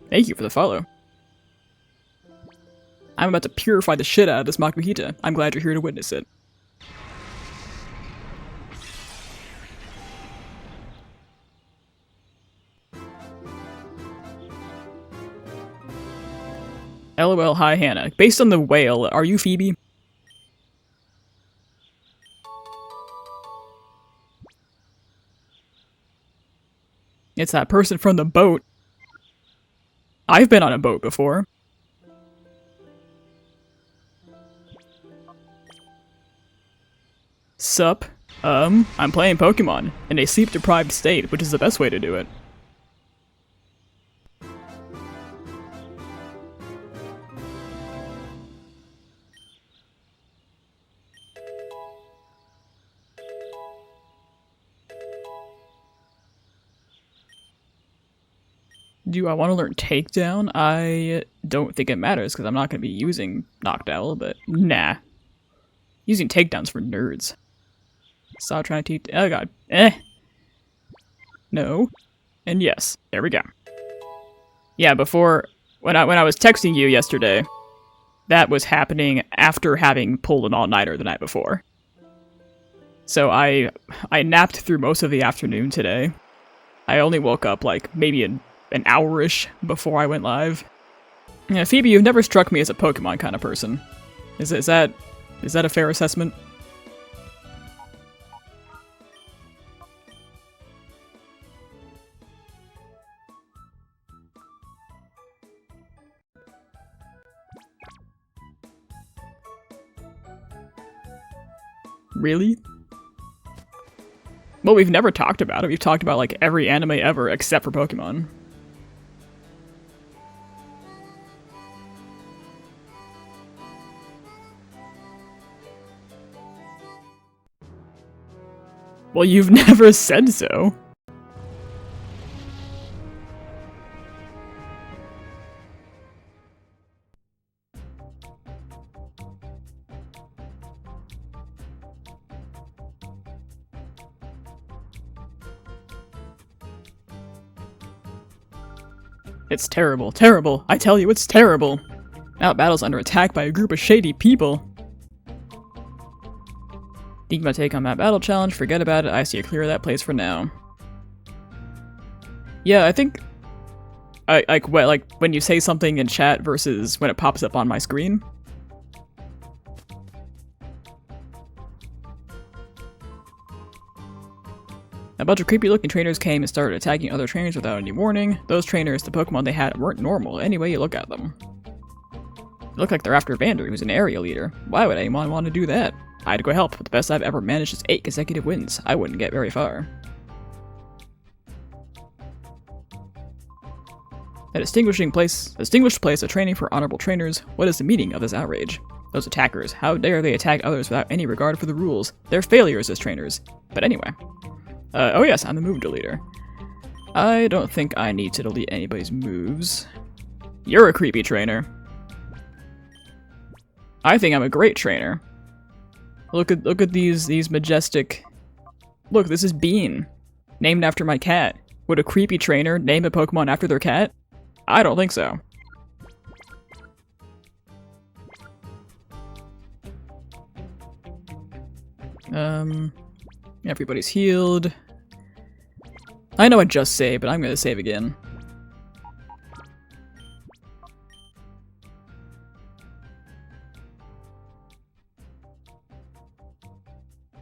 Thank you for the follow. I'm about to purify the shit out of this Makuhita. I'm glad you're here to witness it. LOL, hi Hannah. Based on the whale, are you Phoebe? It's that person from the boat. I've been on a boat before. Sup? I'm playing Pokemon in a sleep-deprived state, which is the best way to do it. Do I want to learn Takedown? I don't think it matters, because I'm not going to be using Noctowl, but nah. Using Takedown's for nerds. Stop trying to take— oh god. No. And yes. There we go. Yeah, before— when I was texting you yesterday, that was happening after having pulled an all-nighter the night before. So I napped through most of the afternoon today. I only woke up like maybe an hour-ish before I went live. Yeah, Phoebe, you've never struck me as a Pokemon kind of person. Is that a fair assessment? Really? Well, we've never talked about it. We've talked about like every anime ever except for Pokemon. Well, you've never said so. It's terrible, terrible. I tell you, it's terrible. Now battle's under attack by a group of shady people. Think my take on that battle challenge? Forget about it. I see you clear that place for now. Yeah, I think like when you say something in chat versus when it pops up on my screen. A bunch of creepy-looking trainers came and started attacking other trainers without any warning. Those trainers, the Pokemon they had, weren't normal any way you look at them. They look like they're after Vander, who's an area leader. Why would anyone want to do that? I had to go help, but the best I've ever managed is 8 consecutive wins. I wouldn't get very far. A distinguished place of training for honorable trainers. What is the meaning of this outrage? Those attackers, how dare they attack others without any regard for the rules? They're failures as trainers. But anyway. Oh yes, I'm the move deleter. I don't think I need to delete anybody's moves. You're a creepy trainer. I think I'm a great trainer. Look at these majestic... Look, this is Bean. Named after my cat. Would a creepy trainer name a Pokemon after their cat? I don't think so. Everybody's healed. I know I just saved, but I'm gonna save again.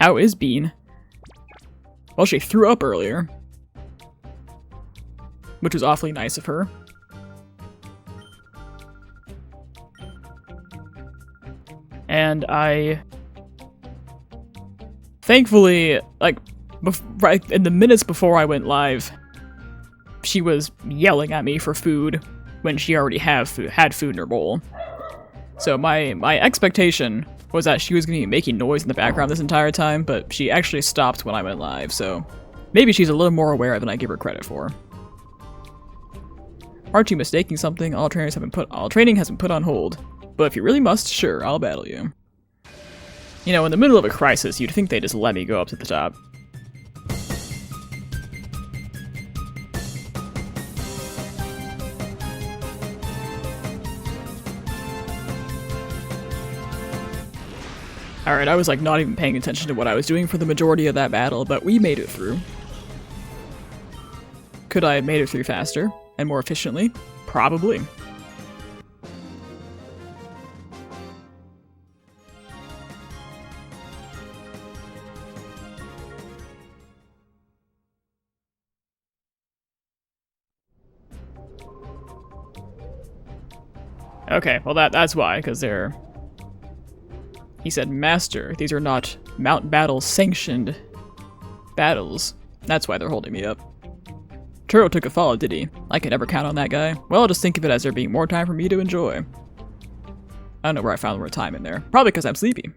How is Bean? Well, she threw up earlier. Which was awfully nice of her. And I... Thankfully, like, right in the minutes before I went live, she was yelling at me for food when she already had food in her bowl. So my expectation was that she was going to be making noise in the background this entire time, but she actually stopped when I went live, so maybe she's a little more aware than I give her credit for. Aren't you mistaking something? All training has been put on hold. But if you really must, sure, I'll battle you. You know, in the middle of a crisis, you'd think they'd just let me go up to the top. Alright, I was like not even paying attention to what I was doing for the majority of that battle, but we made it through. Could I have made it through faster and more efficiently? Probably. Okay, well that's why, because they're... He said, Master, these are not Mount Battle sanctioned battles. That's why they're holding me up. Turo took a fall, did he? I can never count on that guy. Well, I'll just think of it as there being more time for me to enjoy. I don't know where I found the word time in there. Probably because I'm sleepy.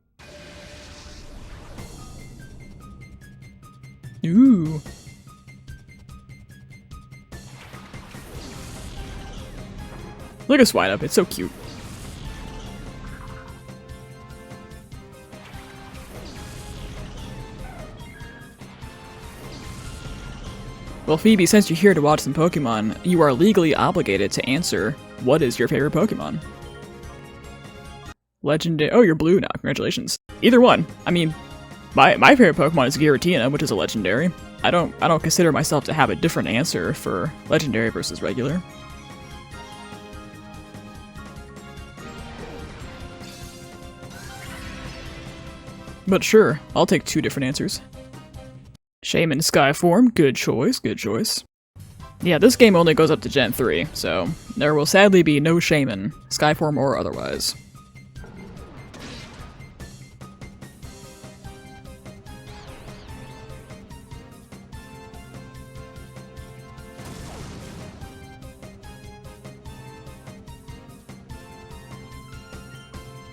Ooh. Look at Swineup, it's so cute. Well, Phoebe, since you're here to watch some Pokemon, you are legally obligated to answer, what is your favorite Pokemon? Legendary. Oh, you're blue now. Congratulations. Either one. I mean, my favorite Pokemon is Giratina, which is a legendary. I don't consider myself to have a different answer for legendary versus regular. But sure, I'll take 2 different answers. Shaman Skyform, good choice, good choice. Yeah, this game only goes up to Gen 3, so there will sadly be no Shaman, Skyform or otherwise.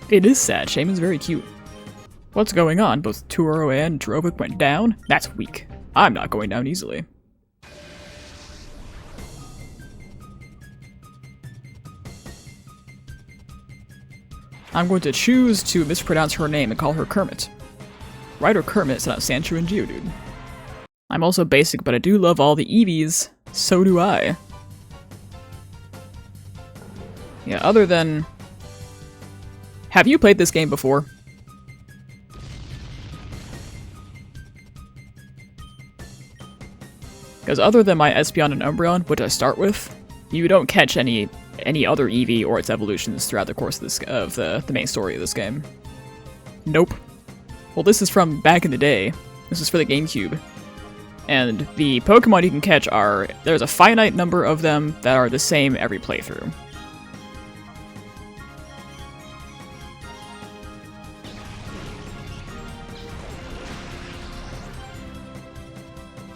It is sad, Shaman's very cute. What's going on? Both Turo and Drovic went down? That's weak. I'm not going down easily. I'm going to choose to mispronounce her name and call her Kermit. Right, or Kermit, so not Sancho and Geodude. I'm also basic, but I do love all the Eevees. So do I. Yeah, other than... Have you played this game before? Because other than my Espeon and Umbreon, which I start with, you don't catch any other Eevee or its evolutions throughout the course of the main story of this game. Nope. Well, this is from back in the day. This is for the GameCube. And the Pokemon you can catch are... There's a finite number of them that are the same every playthrough.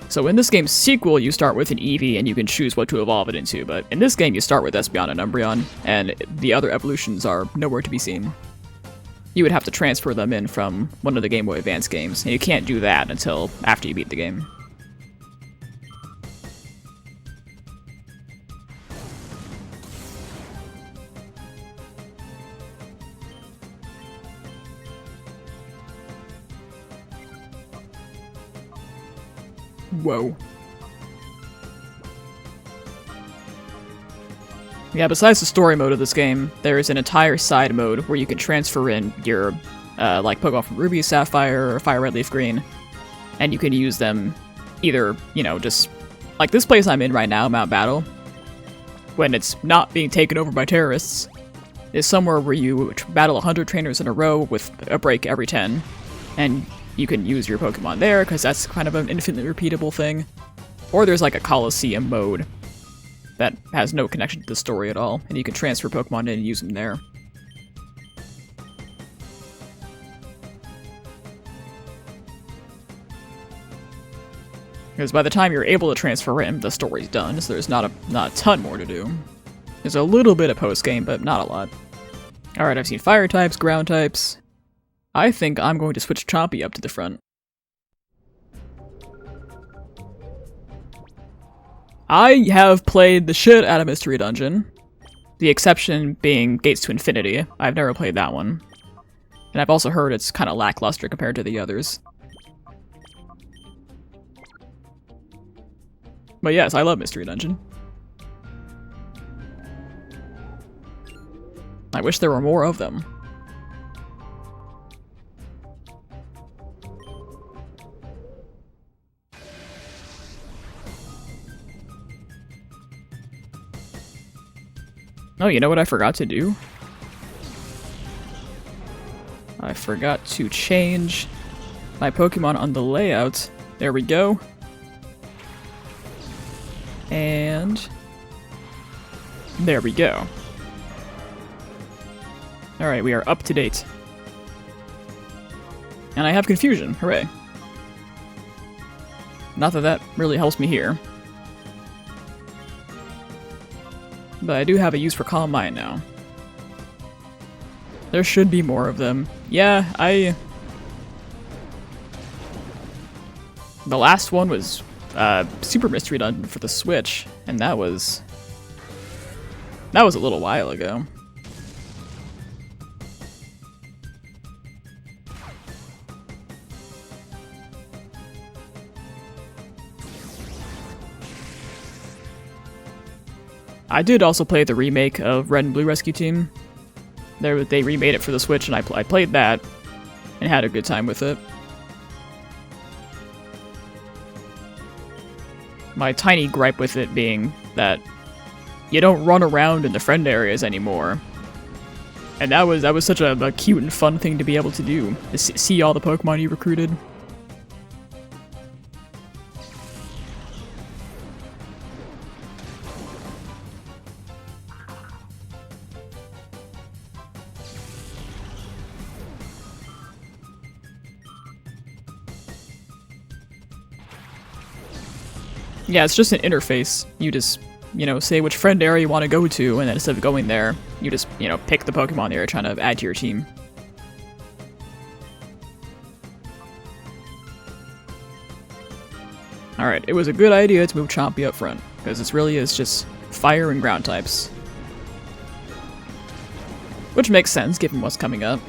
So in this game's sequel, you start with an Eevee and you can choose what to evolve it into, but in this game you start with Espeon and Umbreon, and the other evolutions are nowhere to be seen. You would have to transfer them in from one of the Game Boy Advance games, and you can't do that until after you beat the game. Whoa. Yeah, besides the story mode of this game, there is an entire side mode where you can transfer in your, like, Pokemon from Ruby, Sapphire, or Fire Red, Leaf Green, and you can use them either, you know, just... Like this place I'm in right now, Mount Battle, when it's not being taken over by terrorists, is somewhere where you battle 100 trainers in a row with a break every 10, and you can use your Pokemon there, because that's kind of an infinitely repeatable thing. Or there's like a Colosseum mode that has no connection to the story at all, and you can transfer Pokemon in and use them there. Because by the time you're able to transfer in, the story's done, so there's not a ton more to do. There's a little bit of post-game, but not a lot. Alright, I've seen Fire types, Ground types. I think I'm going to switch Chompy up to the front. I have played the shit out of Mystery Dungeon. The exception being Gates to Infinity. I've never played that one. And I've also heard it's kind of lackluster compared to the others. But yes, I love Mystery Dungeon. I wish there were more of them. Oh, you know what I forgot to do? I forgot to change my Pokemon on the layout. There we go. And there we go. Alright, we are up to date. And I have Confusion, hooray. Not that that really helps me here. But I do have a use for Calm Mind now. There should be more of them. Yeah, the last one was Super Mystery Dungeon for the Switch, and that was a little while ago. I did also play the remake of Red and Blue Rescue Team. They remade it for the Switch, and I played that, and had a good time with it. My tiny gripe with it being that you don't run around in the friend areas anymore. And that was such a cute and fun thing to be able to do, to see all the Pokemon you recruited. Yeah, it's just an interface. You just, you know, say which friend area you want to go to, and then instead of going there, you just, you know, pick the Pokemon you're trying to add to your team. Alright, it was a good idea to move Chompy up front, because this really is just fire and ground types. Which makes sense given what's coming up.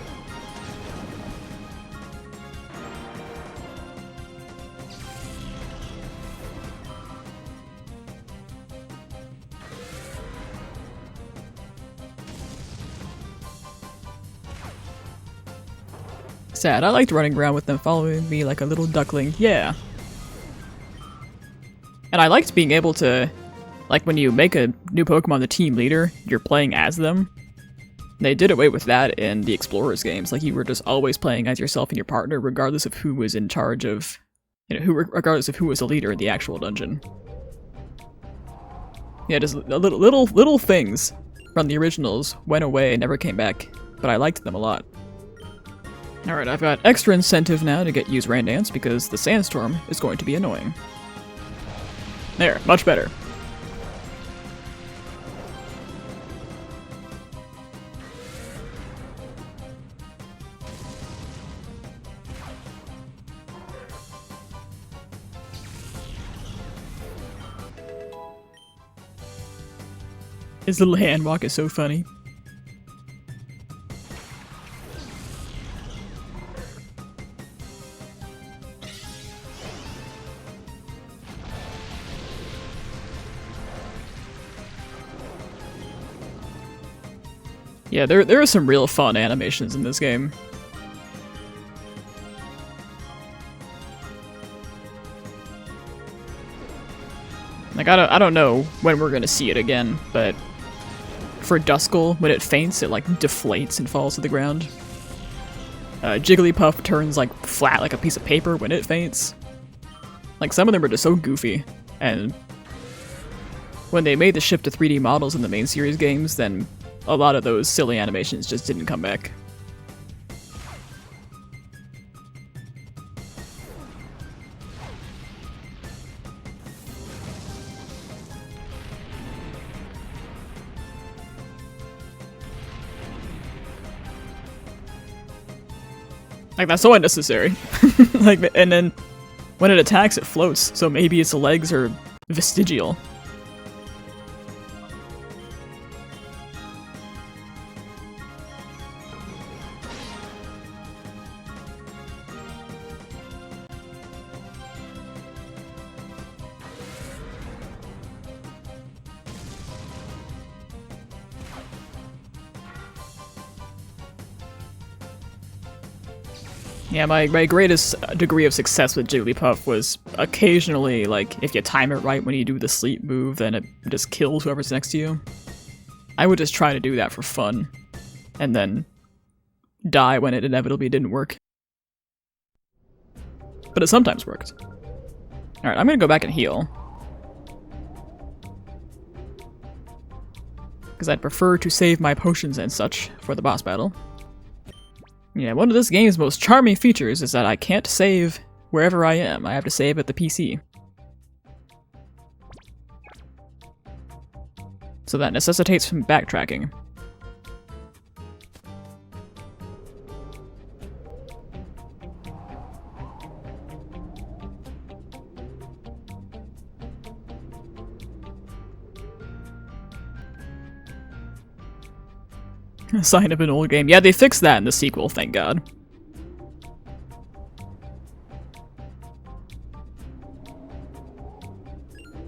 Sad, I liked running around with them following me like a little duckling, yeah. And I liked being able to, like when you make a new Pokemon the team leader, you're playing as them. They did away with that in the Explorers games, like you were just always playing as yourself and your partner regardless of who was in charge of, regardless of who was the leader in the actual dungeon. Yeah, just little things from the originals went away and never came back, but I liked them a lot. Alright, I've got extra incentive now to use Rain Dance because the sandstorm is going to be annoying. There, much better. His little hand walk is so funny. Yeah, there are some real fun animations in this game. Like, I don't know when we're gonna see it again, but for Duskull, when it faints, it like deflates and falls to the ground. Jigglypuff turns like flat like a piece of paper when it faints. Like, some of them are just so goofy, and when they made the shift to 3D models in the main series games, then a lot of those silly animations just didn't come back. Like, that's so unnecessary. Like, and then when it attacks, it floats, so maybe its legs are vestigial. Yeah, my greatest degree of success with Jigglypuff was occasionally, like, if you time it right when you do the sleep move, then it just kills whoever's next to you. I would just try to do that for fun, and then die when it inevitably didn't work. But it sometimes worked. Alright, I'm gonna go back and heal. Because I'd prefer to save my potions and such for the boss battle. Yeah, one of this game's most charming features is that I can't save wherever I am. I have to save at the PC. So that necessitates some backtracking. A sign of an old game. Yeah, they fixed that in the sequel, thank God.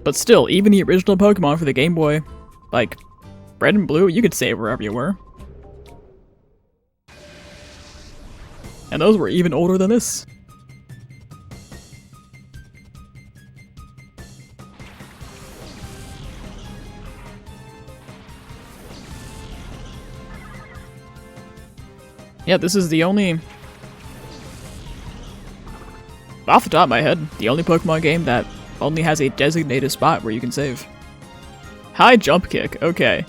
But still, even the original Pokemon for the Game Boy, like Red and Blue, you could save wherever you were. And those were even older than this. Yeah, this is the only... Off the top of my head, the only Pokemon game that only has a designated spot where you can save. High jump kick, okay.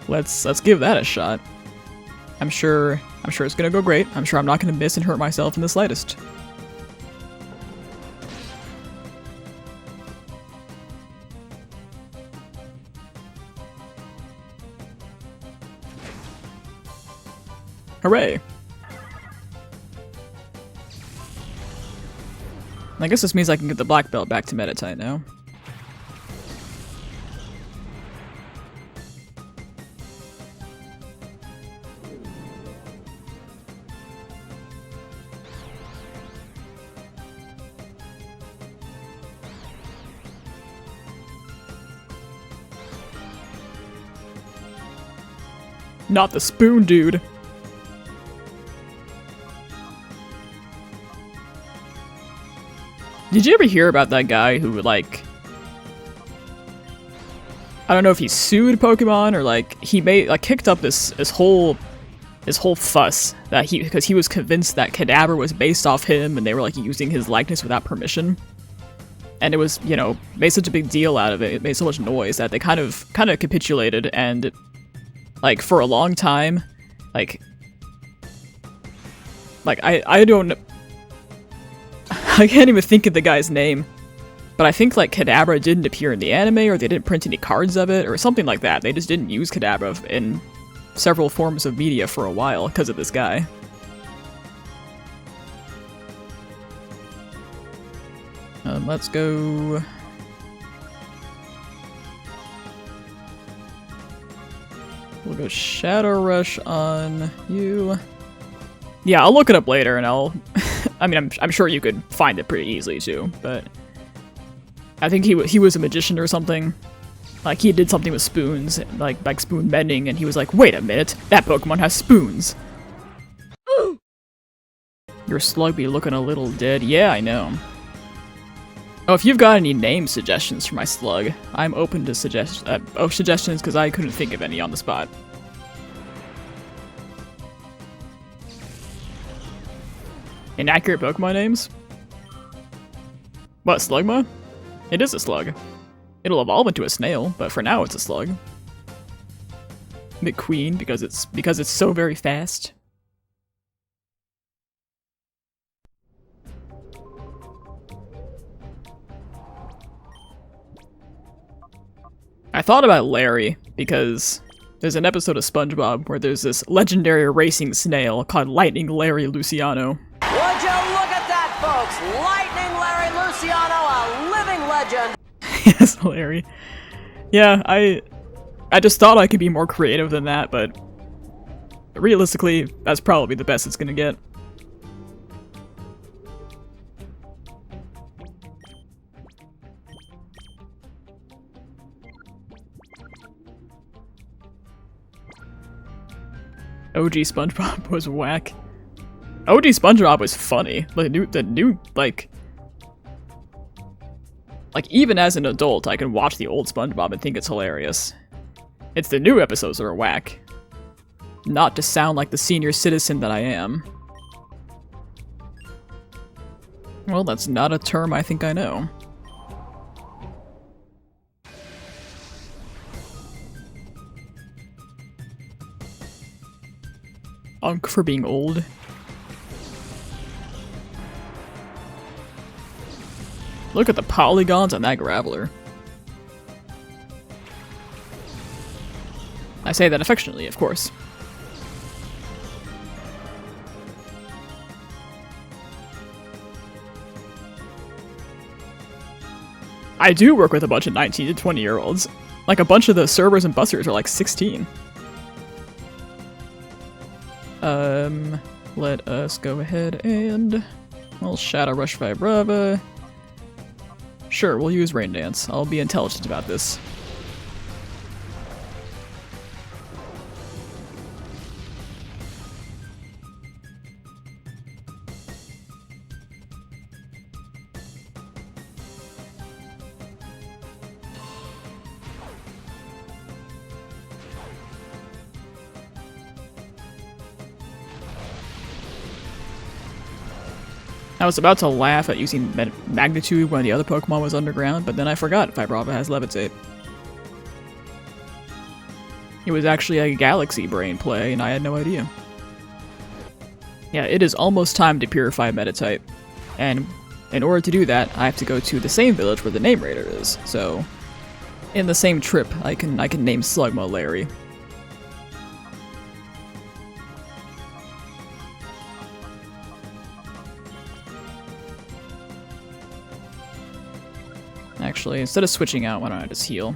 Let's give that a shot. I'm sure it's gonna go great. I'm sure I'm not gonna miss and hurt myself in the slightest. Hooray! I guess this means I can get the black belt back to Meditite now. Not the spoon, dude. Did you ever hear about that guy who, like... I don't know if he sued Pokemon or, like, he made, like, kicked up this whole fuss that because he was convinced that Kadabra was based off him and they were, like, using his likeness without permission. And it was, you know, made such a big deal out of it, it made so much noise that they kind of capitulated and... Like, for a long time, like I don't... I can't even think of the guy's name, but I think, like, Kadabra didn't appear in the anime, or they didn't print any cards of it, or something like that. They just didn't use Kadabra in several forms of media for a while because of this guy. Let's go... We'll go Shadow Rush on you. Yeah, I'll look it up later and I'll... I mean, I'm sure you could find it pretty easily too, but... I think he was a magician or something. Like, he did something with spoons, like spoon bending, and he was like, wait a minute, that Pokemon has spoons! Your slug be looking a little dead. Yeah, I know. Oh, if you've got any name suggestions for my slug, I'm open to suggestions because I couldn't think of any on the spot. Inaccurate Pokemon names? What, Slugma? It is a slug. It'll evolve into a snail, but for now it's a slug. McQueen because it's so very fast. I thought about Larry, because there's an episode of SpongeBob where there's this legendary racing snail called Lightning Larry Luciano. Would you look at that, folks? Lightning Larry Luciano, a living legend! Yes, Larry. Yeah, I just thought I could be more creative than that, but realistically, that's probably the best it's gonna get. OG SpongeBob was whack. OG SpongeBob was funny. Like, the new, like, even as an adult, I can watch the old SpongeBob and think it's hilarious. It's the new episodes that are whack. Not to sound like the senior citizen that I am. Well, that's not a term I think I know. Unk for being old. Look at the polygons on that Graveler. I say that affectionately, of course. I do work with a bunch of 19 to 20-year-olds. Like, a bunch of the servers and busters are like 16. Let us go ahead and... We'll Shadow Rush Vibrava. Sure, we'll use Rain Dance. I'll be intelligent about this. I was about to laugh at using Magnitude when the other Pokemon was underground, but then I forgot Vibrava has Levitate. It was actually a Galaxy Brain play, and I had no idea. Yeah, it is almost time to purify Meditite. And in order to do that, I have to go to the same village where the Name Raider is, so... In the same trip, I can name Slugma Larry. actually. Instead of switching out, why don't I just heal?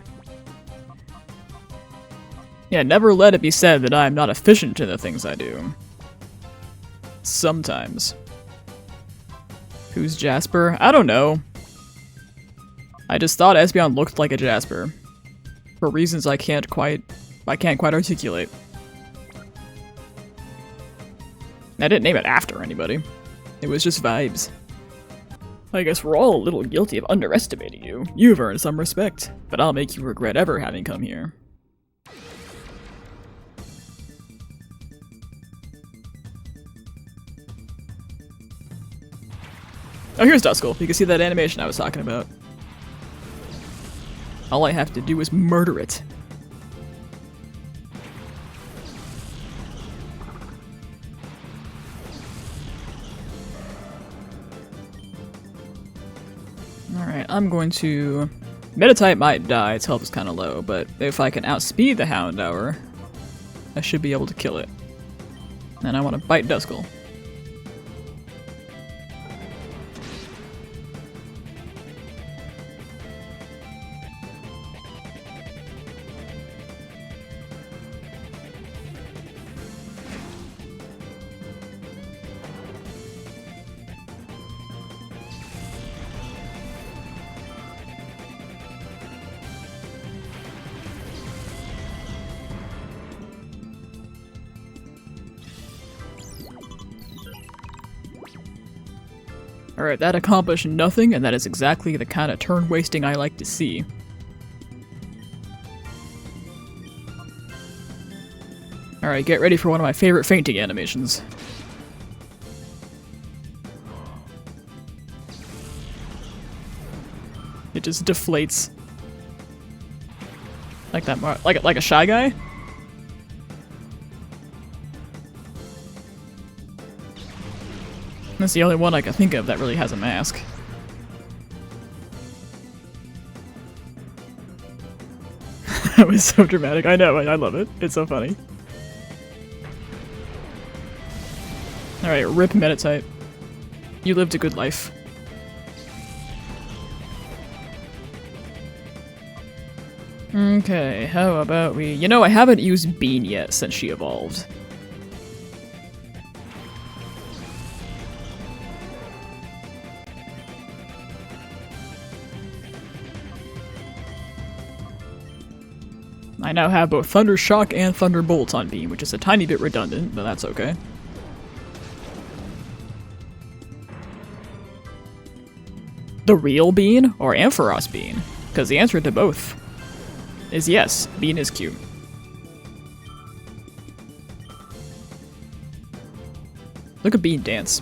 Yeah, never let it be said that I'm not efficient in the things I do. Sometimes. Who's Jasper? I don't know. I just thought Espeon looked like a Jasper. For reasons I can't quite articulate. I didn't name it after anybody. It was just vibes. I guess we're all a little guilty of underestimating you. You've earned some respect, but I'll make you regret ever having come here. Oh, here's Duskull. You can see that animation I was talking about. All I have to do is murder it. Alright, I'm going to... Meditite might die, its health is kind of low, but if I can outspeed the Houndour, I should be able to kill it. And I want to bite Duskull. Alright, that accomplished nothing, and that is exactly the kind of turn wasting I like to see. Alright, get ready for one of my favorite fainting animations. It just deflates. Like that, like a Shy Guy? That's the only one I can think of that really has a mask. That was so dramatic. I know, I love it. It's so funny. Alright, rip Meditite. You lived a good life. Okay, how about we... You know, I haven't used Bean yet since she evolved. I now have both Thunder Shock and Thunderbolt on Bean, which is a tiny bit redundant, but that's okay. The real Bean or Ampharos Bean? Because the answer to both is yes, Bean is cute. Look at Bean dance.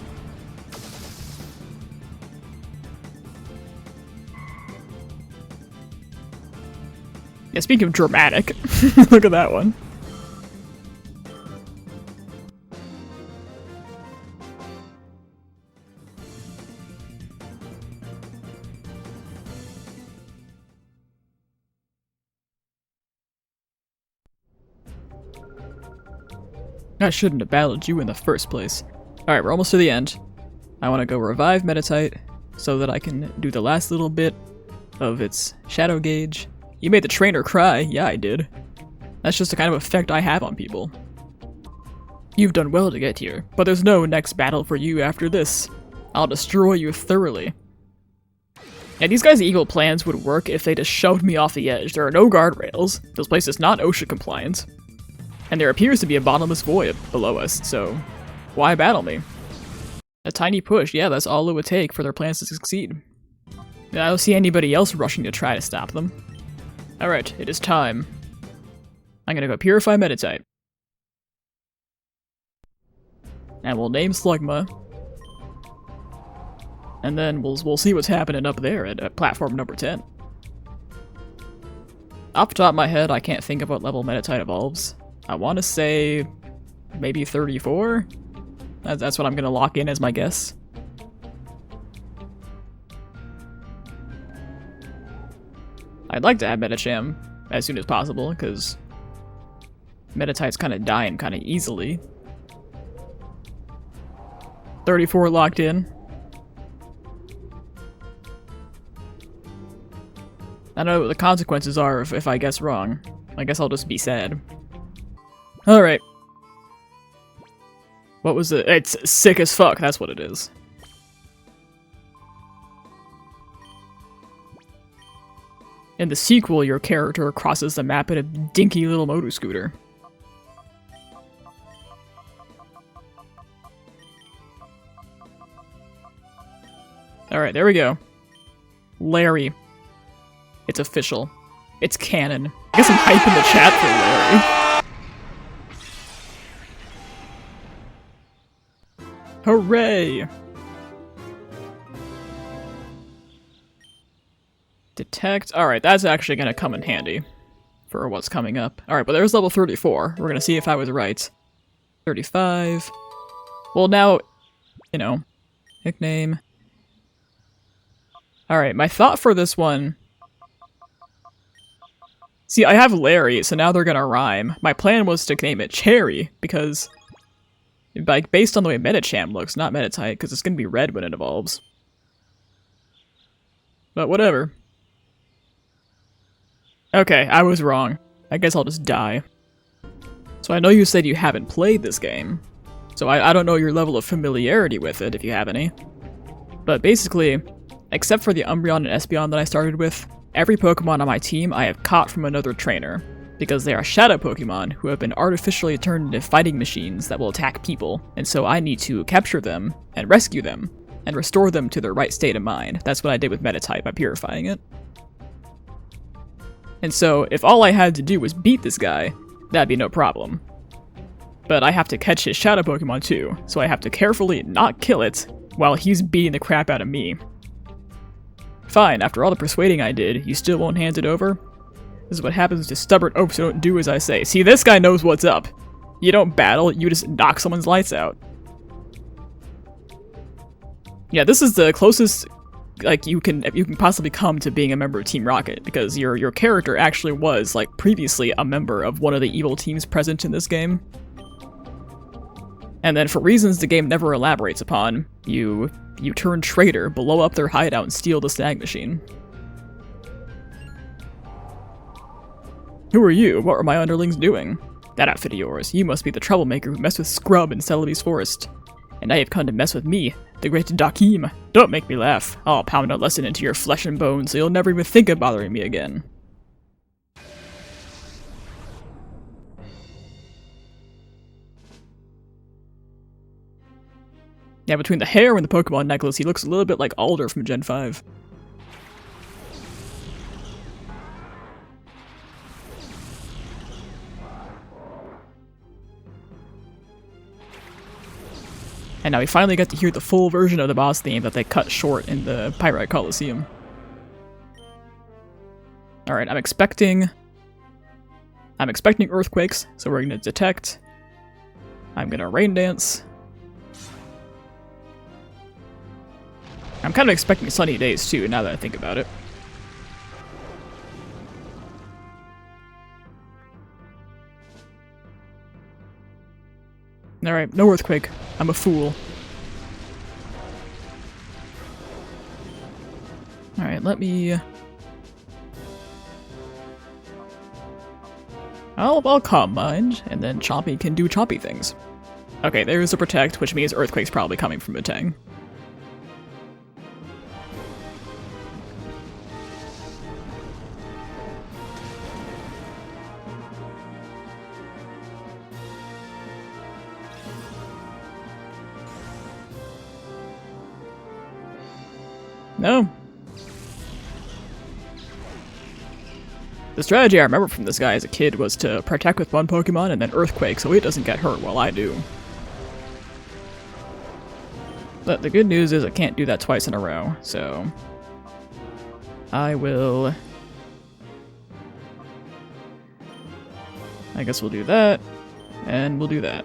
Yeah, speaking of dramatic, look at that one. I shouldn't have battled you in the first place. Alright, we're almost to the end. I want to go revive Meditite so that I can do the last little bit of its shadow gauge. You made the trainer cry. Yeah, I did. That's just the kind of effect I have on people. You've done well to get here, but there's no next battle for you after this. I'll destroy you thoroughly. Yeah, these guys' evil plans would work if they just shoved me off the edge. There are no guardrails. This place is not OSHA compliant. And there appears to be a bottomless void below us, so why battle me? A tiny push, yeah, that's all it would take for their plans to succeed. I don't see anybody else rushing to try to stop them. Alright, it is time. I'm gonna go Purify Meditite. And we'll name Slugma. And then we'll see what's happening up there at platform number 10. Off the top of my head, I can't think of what level Meditite evolves. I want to say maybe 34? That's what I'm gonna lock in as my guess. I'd like to have Medicham as soon as possible, because Meditite's kind of dying kind of easily. 34 locked in. I know what the consequences are if I guess wrong. I guess I'll just be sad. Alright. What was it? It's sick as fuck, that's what it is. In the sequel, your character crosses the map in a dinky little motor scooter. Alright, there we go. Larry. It's official. It's canon. I guess I'm hyping the chat for Larry. Hooray! Detect. Alright, that's actually gonna come in handy for what's coming up. Alright, but there's level 34. We're gonna see if I was right. 35. Well, now, you know, nickname. Alright, my thought for this one... See, I have Larry, so now they're gonna rhyme. My plan was to name it Cherry, because... like, based on the way Medicham looks, not Meditite, because it's gonna be red when it evolves. But whatever. Okay, I was wrong. I guess I'll just die. So I know you said you haven't played this game, so I don't know your level of familiarity with it, if you have any. But basically, except for the Umbreon and Espeon that I started with, every Pokemon on my team I have caught from another trainer, because they are shadow Pokemon who have been artificially turned into fighting machines that will attack people, and so I need to capture them, and rescue them, and restore them to their right state of mind. That's what I did with Meditite by purifying it. And so, if all I had to do was beat this guy, that'd be no problem. But I have to catch his shadow Pokemon too, so I have to carefully not kill it, while he's beating the crap out of me. Fine, after all the persuading I did, you still won't hand it over? This is what happens to stubborn oafs who don't do as I say. See, this guy knows what's up. You don't battle, you just knock someone's lights out. Yeah, this is the closest like you can possibly come to being a member of Team Rocket, because your character actually was, like, previously a member of one of the evil teams present in this game. And then for reasons the game never elaborates upon, you turn traitor, blow up their hideout, and steal the snag machine. Who are you? What were my underlings doing? That outfit of yours. You must be the troublemaker who messed with Skrub in Celebi's forest. And now you've come to mess with me, the great Dakim. Don't make me laugh. I'll pound a lesson into your flesh and bones so you'll never even think of bothering me again. Yeah, between the hair and the Pokemon necklace, he looks a little bit like Alder from Gen 5. And now we finally get to hear the full version of the boss theme that they cut short in the Pyrite Colosseum. Alright, I'm expecting earthquakes, so we're gonna detect. I'm gonna rain dance. I'm kind of expecting sunny days too, now that I think about it. Alright, no earthquake. I'm a fool. Alright, let me... I'll calm mind, and then Chompy can do Chompy things. Okay, there's a protect, which means earthquake's probably coming from Metang. No. The strategy I remember from this guy as a kid was to protect with one Pokemon and then Earthquake so he doesn't get hurt while I do. But the good news is I can't do that twice in a row, so... I will... I guess we'll do that, and we'll do that.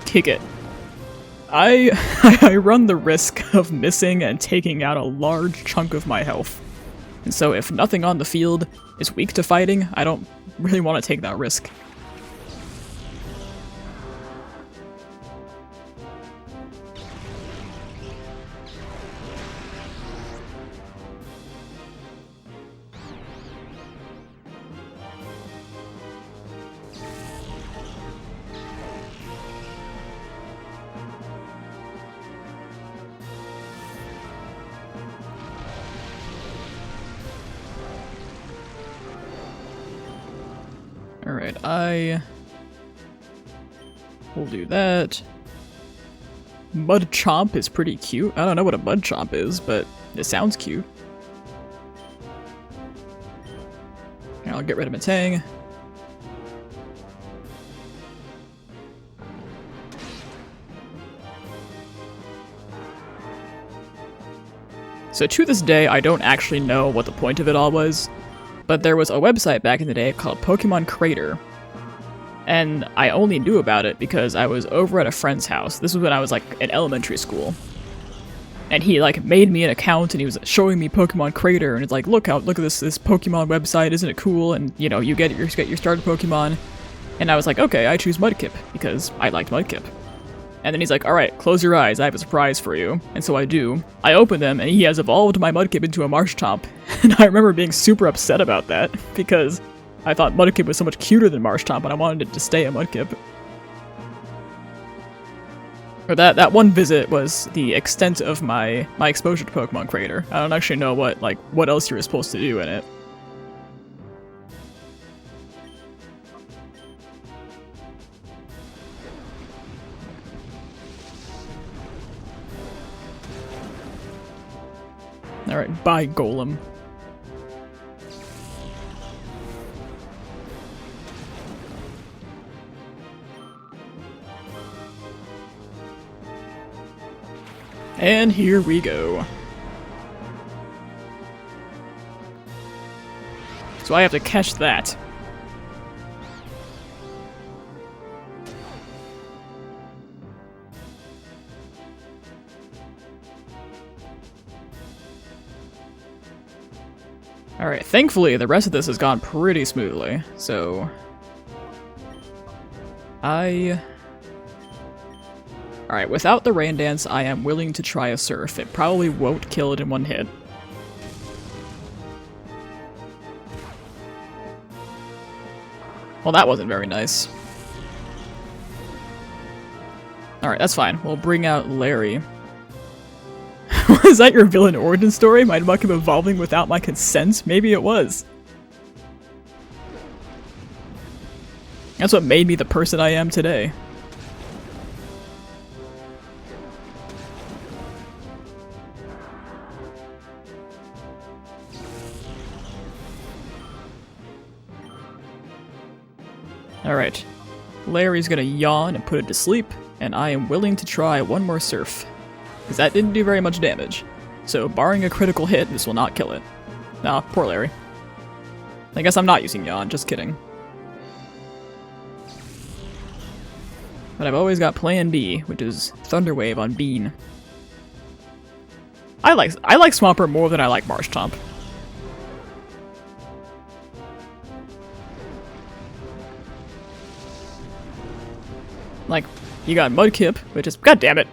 Kick it. I run the risk of missing and taking out a large chunk of my health. And so if nothing on the field is weak to fighting, I don't really want to take that risk. Alright, I will do that. Mud Chomp is pretty cute. I don't know what a Mud Chomp is, but it sounds cute. And I'll get rid of Matang. So to this day, I don't actually know what the point of it all was, but there was a website back in the day called Pokemon Crater, and I only knew about it because I was over at a friend's house. This was when I was like in elementary school, and he like made me an account and he was showing me Pokemon Crater, and it's like, look at this Pokemon website, isn't it cool? And you know, you get your starter Pokemon, and I was like, okay, I choose Mudkip because I liked Mudkip. And then he's like, alright, close your eyes, I have a surprise for you. And so I do. I open them, and he has evolved my Mudkip into a Marshtomp. And I remember being super upset about that, because I thought Mudkip was so much cuter than Marshtomp, and I wanted it to stay a Mudkip. Or that one visit was the extent of my exposure to Pokemon Crater. I don't actually know what else you were supposed to do in it. Alright, bye, Golem. And here we go. So I have to catch that. Alright, thankfully the rest of this has gone pretty smoothly, so... Alright, without the Rain Dance, I am willing to try a Surf. It probably won't kill it in one hit. Well, that wasn't very nice. Alright, that's fine. We'll bring out Larry. Was that your villain origin story? My Mudkip evolving without my consent? Maybe it was. That's what made me the person I am today. Alright. Larry's gonna yawn and put it to sleep, and I am willing to try one more Surf. Because that didn't do very much damage. So, barring a critical hit, this will not kill it. Nah, poor Larry. I guess I'm not using Yawn, just kidding. But I've always got plan B, which is Thunder Wave on Bean. I like Swampert more than I like Marshtomp. Like, you got Mudkip, which is... God damn it!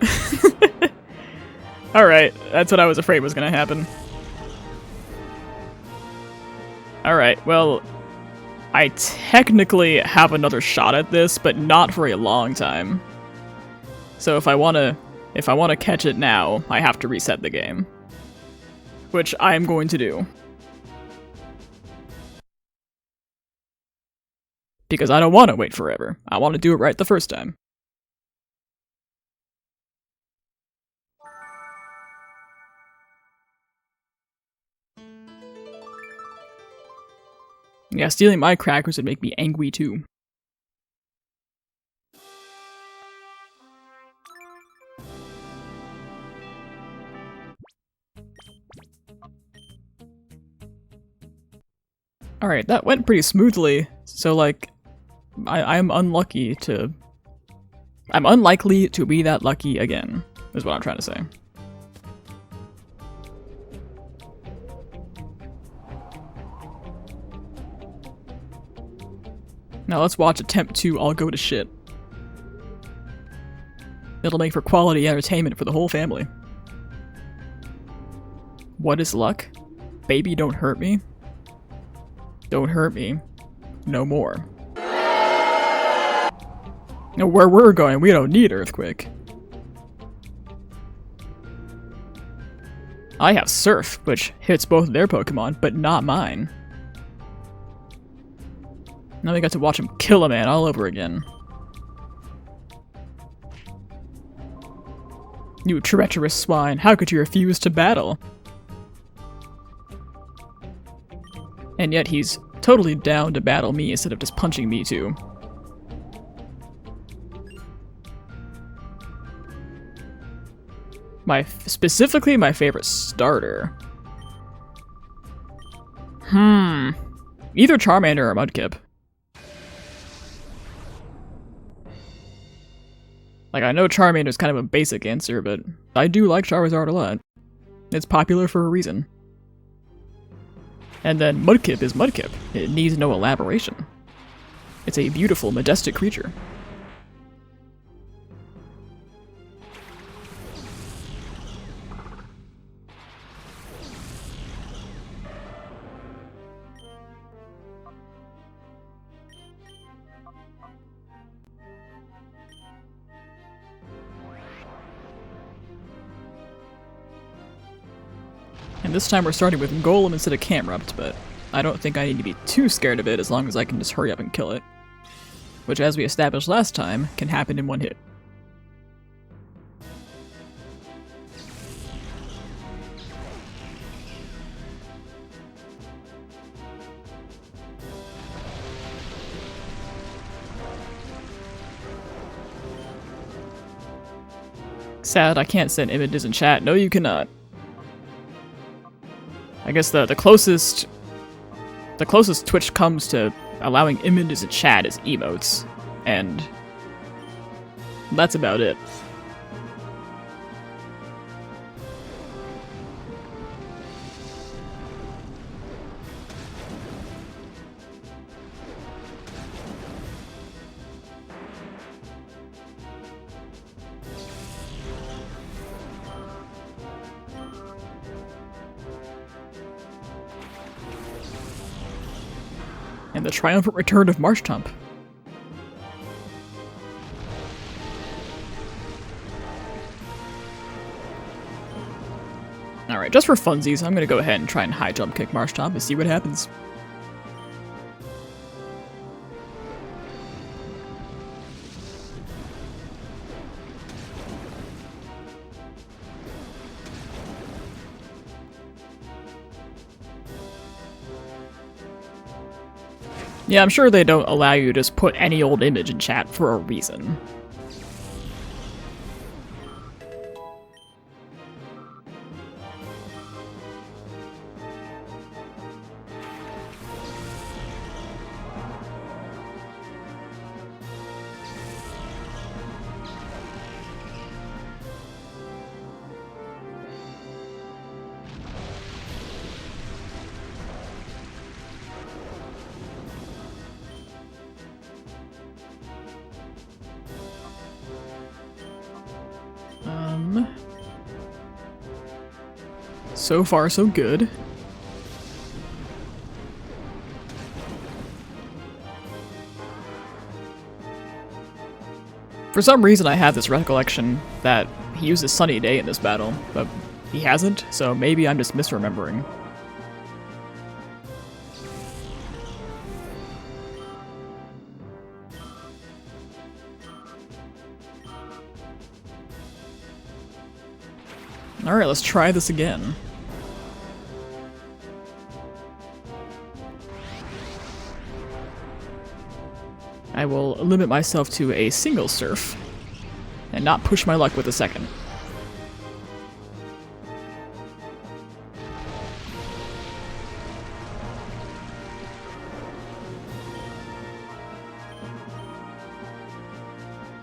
Alright, that's what I was afraid was gonna happen. Alright, well... I technically have another shot at this, but not for a long time. So if I wanna catch it now, I have to reset the game. Which I am going to do. Because I don't want to wait forever. I want to do it right the first time. Yeah, stealing my crackers would make me angry too. Alright, that went pretty smoothly, so like, I'm unlikely to be that lucky again, is what I'm trying to say. Now let's watch attempt 2 all go to shit. It'll make for quality entertainment for the whole family. What is luck? Baby, don't hurt me. Don't hurt me. No more. Now where we're going, we don't need Earthquake. I have Surf, which hits both their Pokemon, but not mine. Now we got to watch him kill a man all over again. You treacherous swine, how could you refuse to battle? And yet he's totally down to battle me instead of just punching me too. Specifically my favorite starter. Either Charmander or Mudkip. Like, I know Charmander is kind of a basic answer, but I do like Charizard a lot. It's popular for a reason. And then Mudkip is Mudkip. It needs no elaboration. It's a beautiful, majestic creature. And this time we're starting with Golem instead of Camerupt, but I don't think I need to be too scared of it as long as I can just hurry up and kill it. Which, as we established last time, can happen in one hit. Sad I can't send images in chat. No, you cannot. I guess the closest Twitch comes to allowing images in chat is emotes, and that's about it. And the triumphant return of Marshtomp. Alright, just for funsies, I'm gonna go ahead and try and high jump kick Marshtomp and see what happens. Yeah, I'm sure they don't allow you to just put any old image in chat for a reason. So far, so good. For some reason, I have this recollection that he uses Sunny Day in this battle, but he hasn't, so maybe I'm just misremembering. Alright, let's try this again. I will limit myself to a single surf, and not push my luck with a second.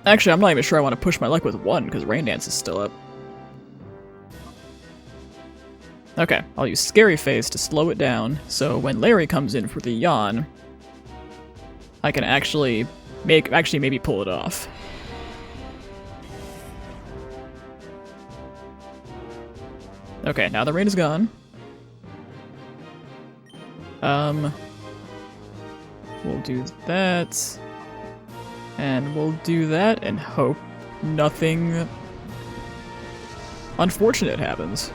Actually, I'm not even sure I want to push my luck with one, because Rain Dance is still up. Okay, I'll use Scary Face to slow it down, so when Larry comes in for the yawn, I can actually maybe pull it off. Okay, now the rain is gone. We'll do that. And we'll do that and hope nothing unfortunate happens.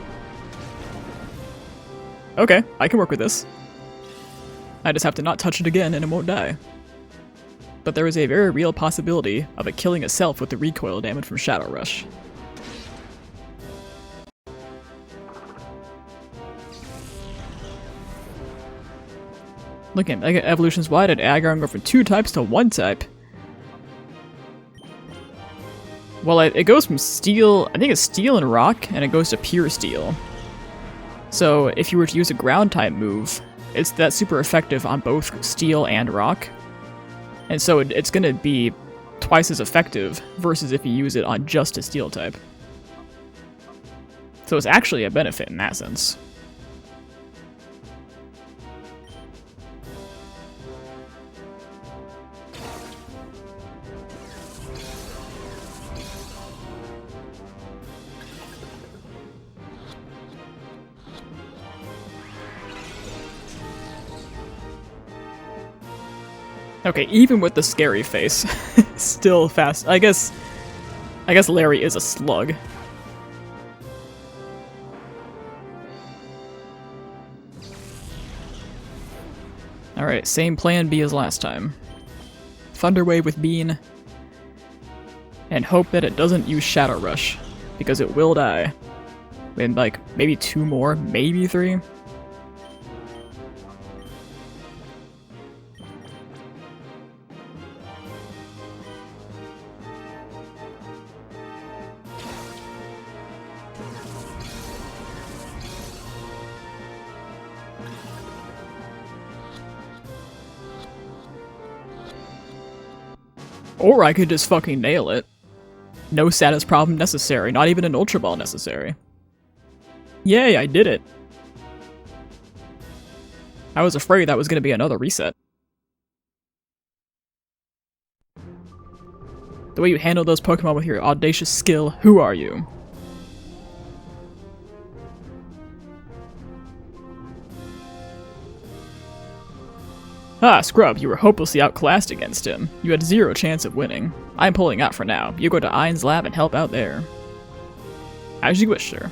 Okay, I can work with this. I just have to not touch it again and it won't die. that there is a very real possibility of it killing itself with the recoil damage from Shadow Rush. Look at Mega Evolutions. Why did Aggron go from 2 types to 1 type? Well, it goes from Steel, I think it's Steel and Rock, and it goes to Pure Steel. So if you were to use a Ground type move, that's super effective on both Steel and Rock. And so it's going to be twice as effective versus if you use it on just a Steel type. So it's actually a benefit in that sense. Okay, even with the scary face, still fast. I guess Larry is a slug. Alright, same plan B as last time. Thunder Wave with Bean. And hope that it doesn't use Shadow Rush, because it will die. In like, maybe 2 more, maybe 3? Or I could just fucking nail it. No status problem necessary, not even an Ultra Ball necessary. Yay, I did it! I was afraid that was gonna be another reset. The way you handle those Pokemon with your audacious skill, who are you? Ah, Skrub, you were hopelessly outclassed against him. You had 0 chance of winning. I'm pulling out for now. You go to Ein's lab and help out there. As you wish, sir.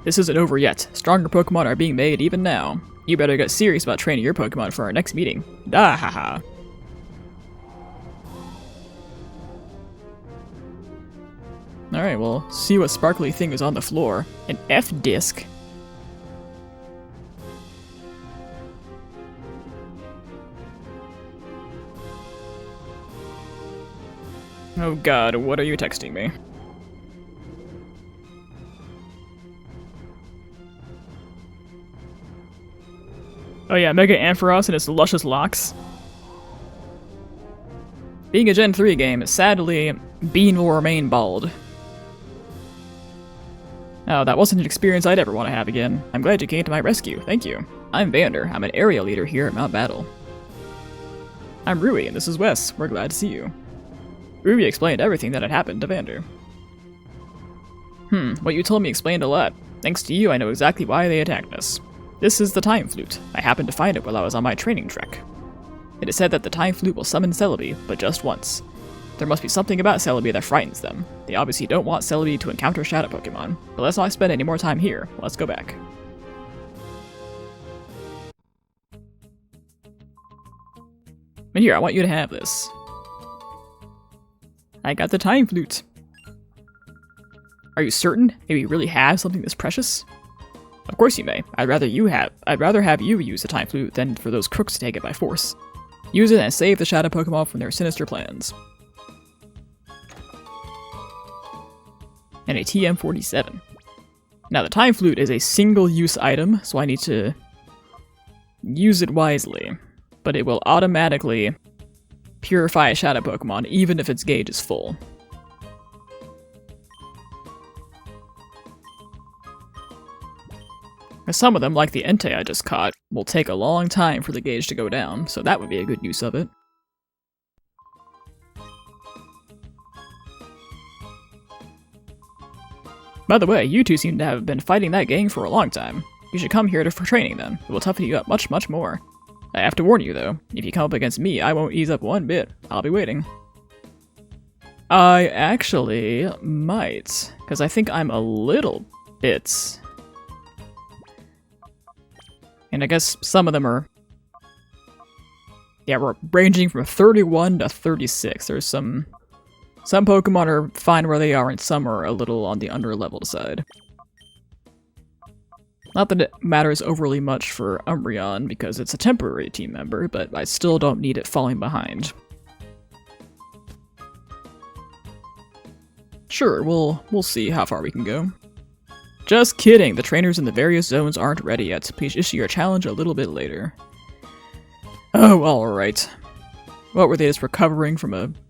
This isn't over yet. Stronger Pokemon are being made even now. You better get serious about training your Pokemon for our next meeting. Ah ha ha. Alright, well, see what sparkly thing is on the floor. An F-disc? Oh god, what are you texting me? Oh yeah, Mega Ampharos and its luscious locks. Being a Gen 3 game, sadly, Bean will remain bald. Oh, that wasn't an experience I'd ever want to have again. I'm glad you came to my rescue, thank you. I'm Vander, I'm an area leader here at Mount Battle. I'm Rui, and this is Wes, we're glad to see you. Rui explained everything that had happened to Vander. What you told me explained a lot. Thanks to you, I know exactly why they attacked us. This is the Time Flute. I happened to find it while I was on my training trek. It is said that the Time Flute will summon Celebi, but just once. There must be something about Celebi that frightens them. They obviously don't want Celebi to encounter Shadow Pokemon. But let's not spend any more time here. Let's go back. And here, I want you to have this. I got the Time Flute. Are you certain? Maybe you really have something this precious? Of course you may. I'd rather have you use the Time Flute than for those crooks to take it by force. Use it and save the Shadow Pokemon from their sinister plans. And a TM47. Now the Time Flute is a single-use item, so I need to use it wisely. But it will automatically purify a Shadow Pokemon, even if its gauge is full. Some of them, like the Entei I just caught, will take a long time for the gauge to go down, so that would be a good use of it. By the way, you two seem to have been fighting that gang for a long time. You should come here for training then. It will toughen you up much, much more. I have to warn you though, if you come up against me, I won't ease up one bit. I'll be waiting. I actually might, because I think I'm a little bit... And I guess some of them are Yeah, we're ranging from 31 to 36. There's some Pokemon are fine where they are, and some are a little on the under-leveled side. Not that it matters overly much for Umbreon, because it's a temporary team member, but I still don't need it falling behind. Sure, we'll see how far we can go. Just kidding, the trainers in the various zones aren't ready yet, so please issue your challenge a little bit later. Oh, alright. What, were they just recovering from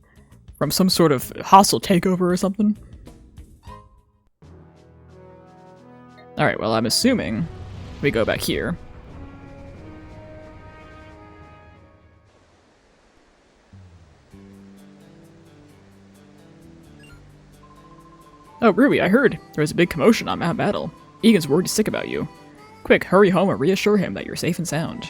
some sort of hostile takeover or something? Alright, well, I'm assuming we go back here. Oh, Ruby, I heard there was a big commotion on Mount Battle. Egan's worried sick about you. Quick, hurry home and reassure him that you're safe and sound.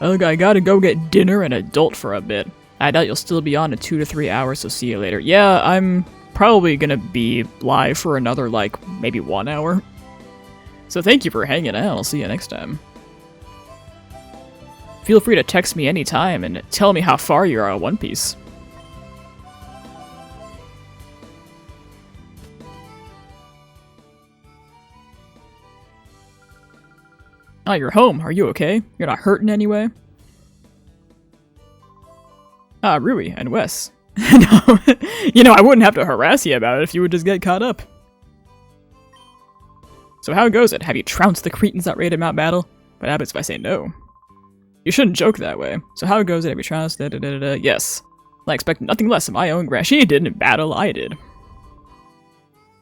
Ugh, I gotta go get dinner and adult for a bit. I doubt you'll still be on in 2 to 3 hours, so see you later. Yeah, I'm probably gonna be live for another, like, maybe 1 hour. So thank you for hanging out, I'll see you next time. Feel free to text me anytime and tell me how far you are on One Piece. Oh, you're home. Are you okay? You're not hurting anyway? Ah, Rui and Wes. No, I wouldn't have to harass you about it if you would just get caught up. So how goes it? Have you trounced the Cretans that raided Mount Battle? What happens if I say no? You shouldn't joke that way. So how goes it? Have you trounced? Yes. I expect nothing less of my own grass. She didn't in battle, I did.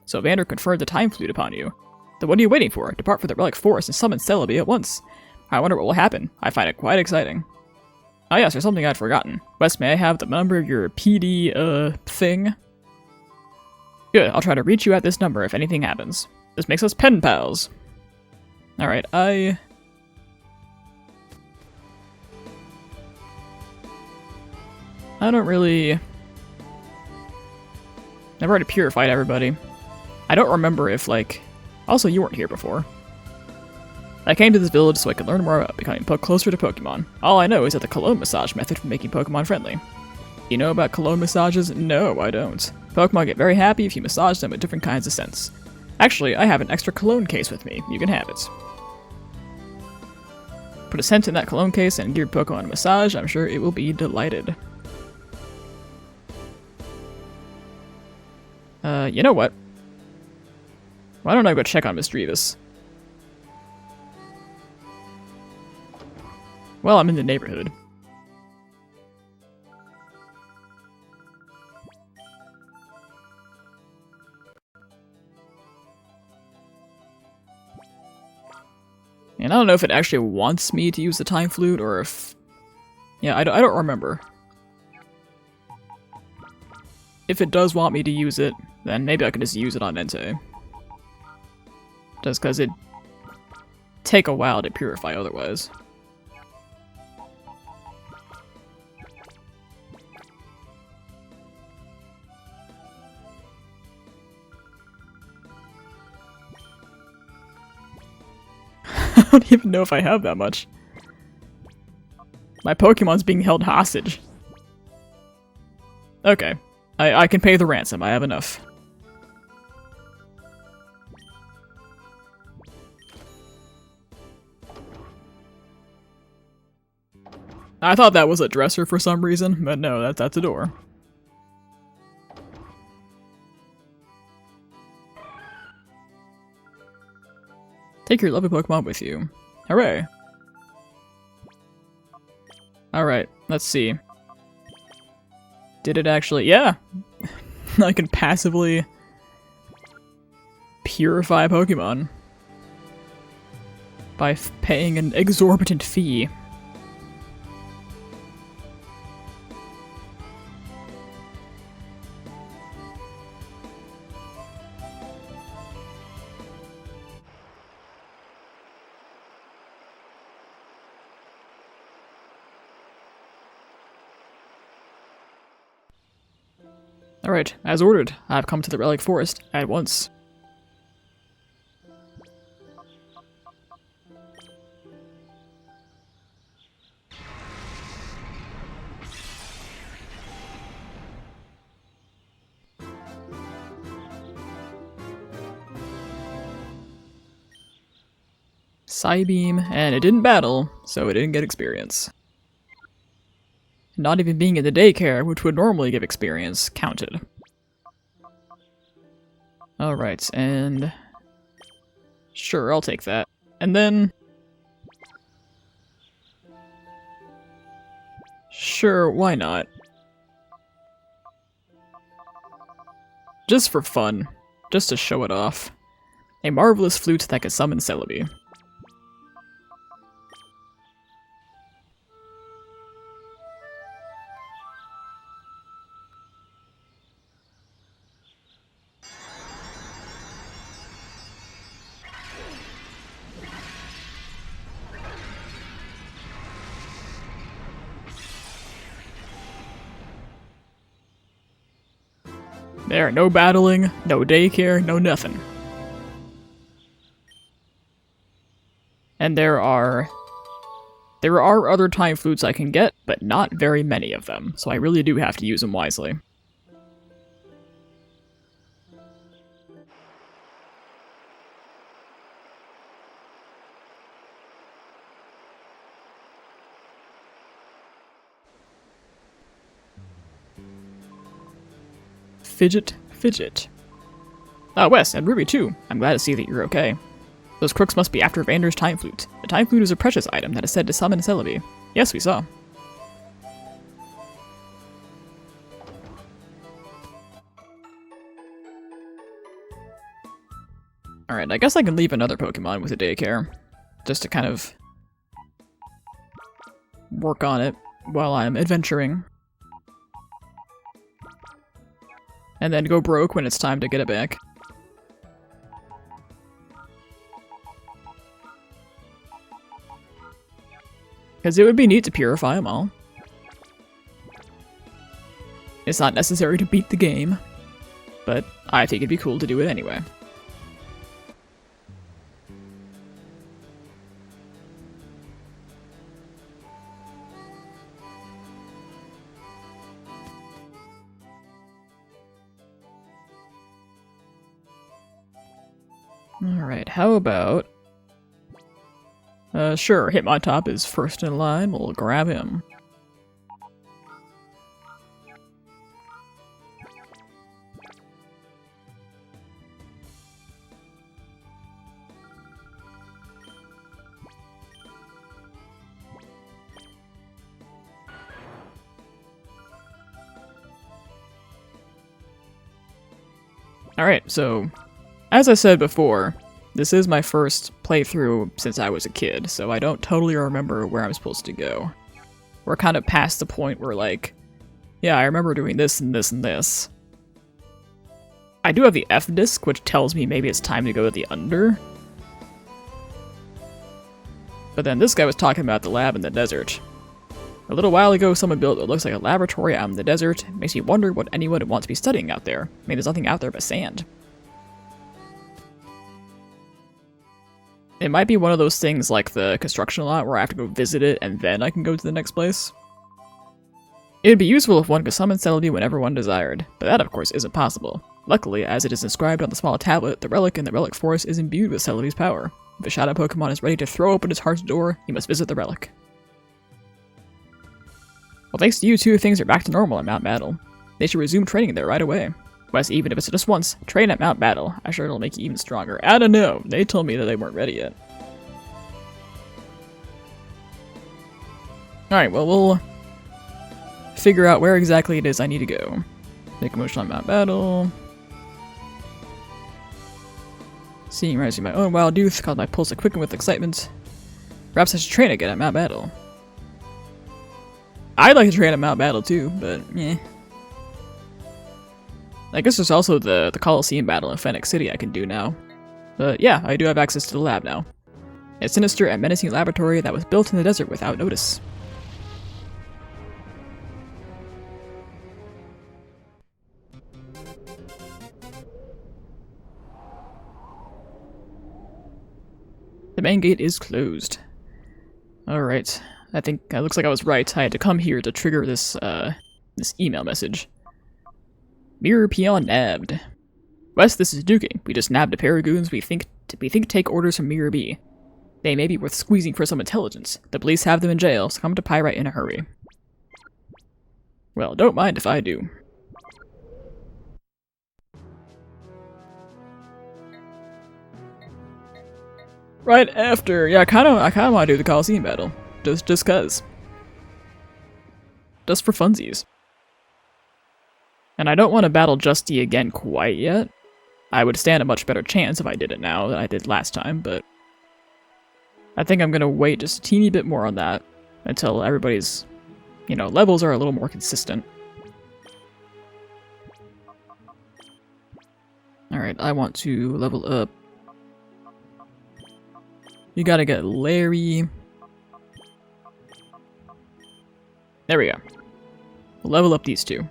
So Vander conferred the time flute upon you. Then what are you waiting for? Depart for the Relic Forest and summon Celebi at once. I wonder what will happen. I find it quite exciting. Oh yes, there's something I'd forgotten. Wes, may I have the number of your PD, thing? Good, I'll try to reach you at this number if anything happens. This makes us pen pals. Alright, I don't really... I've already purified everybody. I don't remember if, like... Also, you weren't here before. I came to this village so I could learn more about becoming put closer to Pokemon. All I know is that the cologne massage method for making Pokemon friendly. You know about cologne massages? No, I don't. Pokemon get very happy if you massage them with different kinds of scents. Actually, I have an extra cologne case with me. You can have it. Put a scent in that cologne case and give your Pokemon a massage. I'm sure it will be delighted. You know what? Why don't I go check on Misdreavus? Well, I'm in the neighborhood. And I don't know if it actually wants me to use the time flute or if... Yeah, I don't remember. If it does want me to use it, then maybe I can just use it on Entei. Just because it'd take a while to purify otherwise. I don't even know if I have that much. My Pokemon's being held hostage. Okay. I can pay the ransom. I have enough. I thought that was a dresser for some reason, but no, that's a door. Take your lovely Pokemon with you. Hooray! Alright, let's see. Did it actually... Yeah! I can passively purify Pokemon by paying an exorbitant fee. Alright, as ordered, I've come to the Relic Forest at once. Psybeam, and it didn't battle, so it didn't get experience. Not even being in the daycare, which would normally give experience, counted. Alright, and... Sure, I'll take that. And then... Sure, why not? Just for fun. Just to show it off. A marvelous flute that can summon Celebi. There, no battling, no daycare, no nothing. And there are other time flutes I can get, but not very many of them, so I really do have to use them wisely. Fidget. Ah, Wes, and Ruby too. I'm glad to see that you're okay. Those crooks must be after Vander's time flute. The time flute is a precious item that is said to summon Celebi. Yes, we saw. Alright, I guess I can leave another Pokemon with a daycare. Just to kind of work on it while I'm adventuring. And then go broke when it's time to get it back. Because it would be neat to purify them all. It's not necessary to beat the game, but I think it'd be cool to do it anyway. Alright, how about... sure, Hitmontop is first in line, we'll grab him. Alright, so... as I said before, this is my first playthrough since I was a kid, so I don't totally remember where I'm supposed to go. We're kind of past the point where, like, yeah, I remember doing this and this and this. I do have the F disc, which tells me maybe it's time to go to the Under. But then this guy was talking about the lab in the desert. A little while ago, someone built what looks like a laboratory out in the desert. It makes me wonder what anyone would want to be studying out there. I mean, there's nothing out there but sand. It might be one of those things like the construction lot where I have to go visit it and then I can go to the next place. It'd be useful if one could summon Celebi whenever one desired, but that of course isn't possible. Luckily, as it is inscribed on the small tablet, the relic in the Relic Forest is imbued with Celebi's power. If a Shadow Pokemon is ready to throw open his heart's door, he must visit the relic. Well, thanks to you two, things are back to normal at Mount Battle. They should resume training there right away. Wes, even if it's just once, train at Mount Battle. I'm sure it'll make you even stronger. I don't know, they told me that they weren't ready yet. Alright, well, we'll figure out where exactly it is I need to go. Make a motion on Mount Battle. Seeing rising my own wild youth, caused my pulse to quicken with excitement. Perhaps I should train again at Mount Battle. I'd like to train at Mount Battle too, but eh. I guess there's also the Colosseum battle in Phenac City I can do now. But yeah, I do have access to the lab now. A sinister and menacing laboratory that was built in the desert without notice. The main gate is closed. Alright. I think it looks like I was right. I had to come here to trigger this this email message. Mirror Peon nabbed. Wes, this is Duking. We just nabbed a pair of goons we think take orders from Mirror B. They may be worth squeezing for some intelligence. The police have them in jail, so come to Pyrite in a hurry. Well, don't mind if I do. Right after, yeah, I kind of want to do the Colosseum battle, just cause, just for funsies. And I don't want to battle Justy again quite yet. I would stand a much better chance if I did it now than I did last time, but I think I'm gonna wait just a teeny bit more on that until everybody's, you know, levels are a little more consistent. Alright, I want to level up. You gotta get Larry. There we go. We'll level up these two.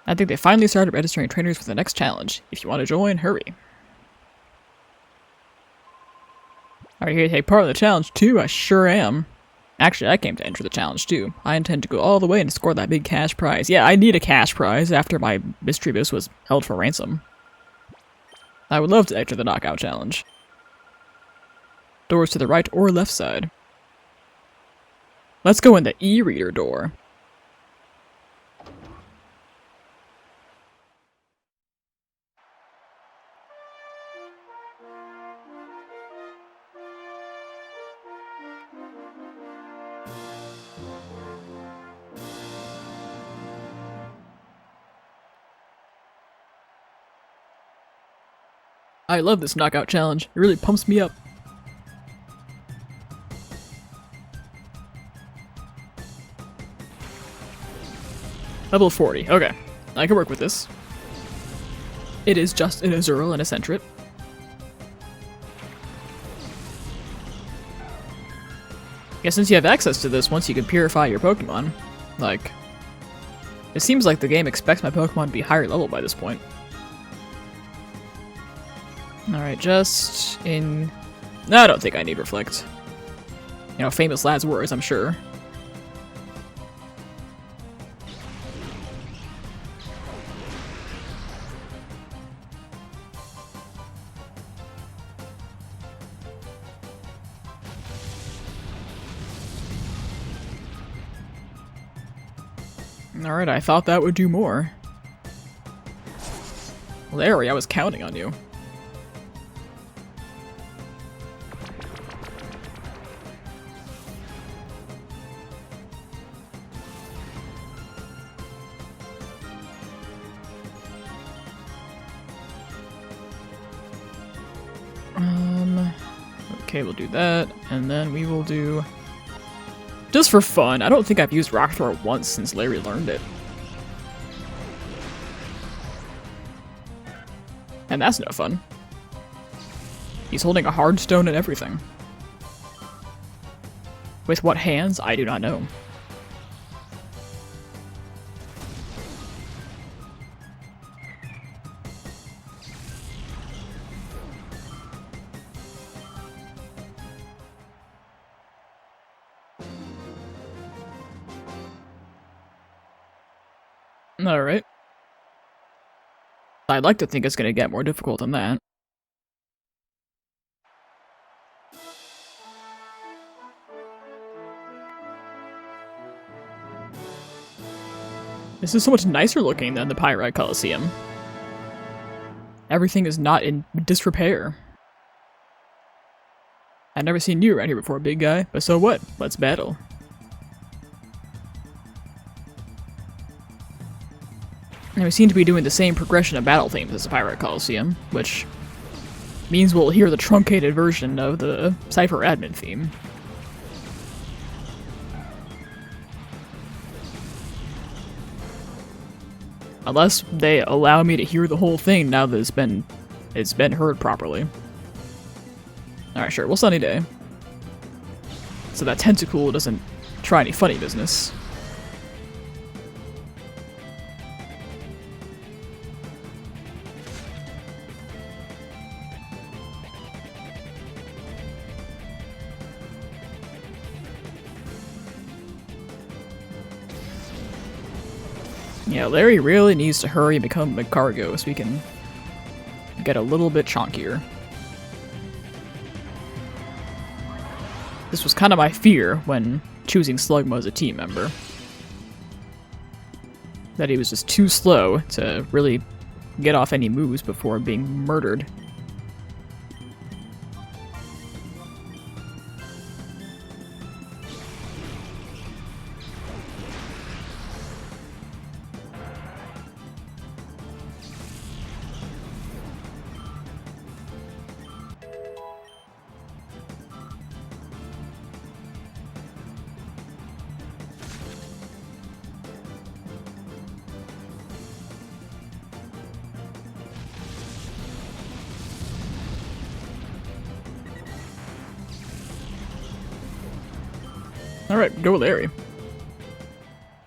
I think they finally started registering trainers for the next challenge. If you want to join, hurry. Are you here to take part in the challenge too? I sure am. Actually, I came to enter the challenge too. I intend to go all the way and score that big cash prize. Yeah, I need a cash prize after my mystery boost was held for ransom. I would love to enter the knockout challenge. Doors to the right or left side. Let's go in the e-reader door. I love this knockout challenge. It really pumps me up. Level 40. Okay. I can work with this. It is just an Azurill and a Sentret. Yeah, since you have access to this, once you can purify your Pokemon, like, it seems like the game expects my Pokemon to be higher level by this point. Alright, just in... No, I don't think I need Reflect. You know, famous last words, I'm sure. Alright, I thought that would do more. Larry, I was counting on you. Okay, we'll do that, and then we will do... Just for fun, I don't think I've used Rock Thrower once since Larry learned it. And that's no fun. He's holding a hard stone and everything. With what hands, I do not know. Alright. I'd like to think it's gonna get more difficult than that. This is so much nicer looking than the Pyrite Colosseum. Everything is not in disrepair. I've never seen you around here before, big guy, but so what? Let's battle. And we seem to be doing the same progression of battle themes as the Pyrite Colosseum, which means we'll hear the truncated version of the Cypher admin theme. Unless they allow me to hear the whole thing now that it's been heard properly. Alright, sure, well, sunny day. So that Tentacool doesn't try any funny business. Yeah, Larry really needs to hurry and become a cargo so we can get a little bit chonkier. This was kind of my fear when choosing Slugma as a team member. That he was just too slow to really get off any moves before being murdered. Alright, go Larry.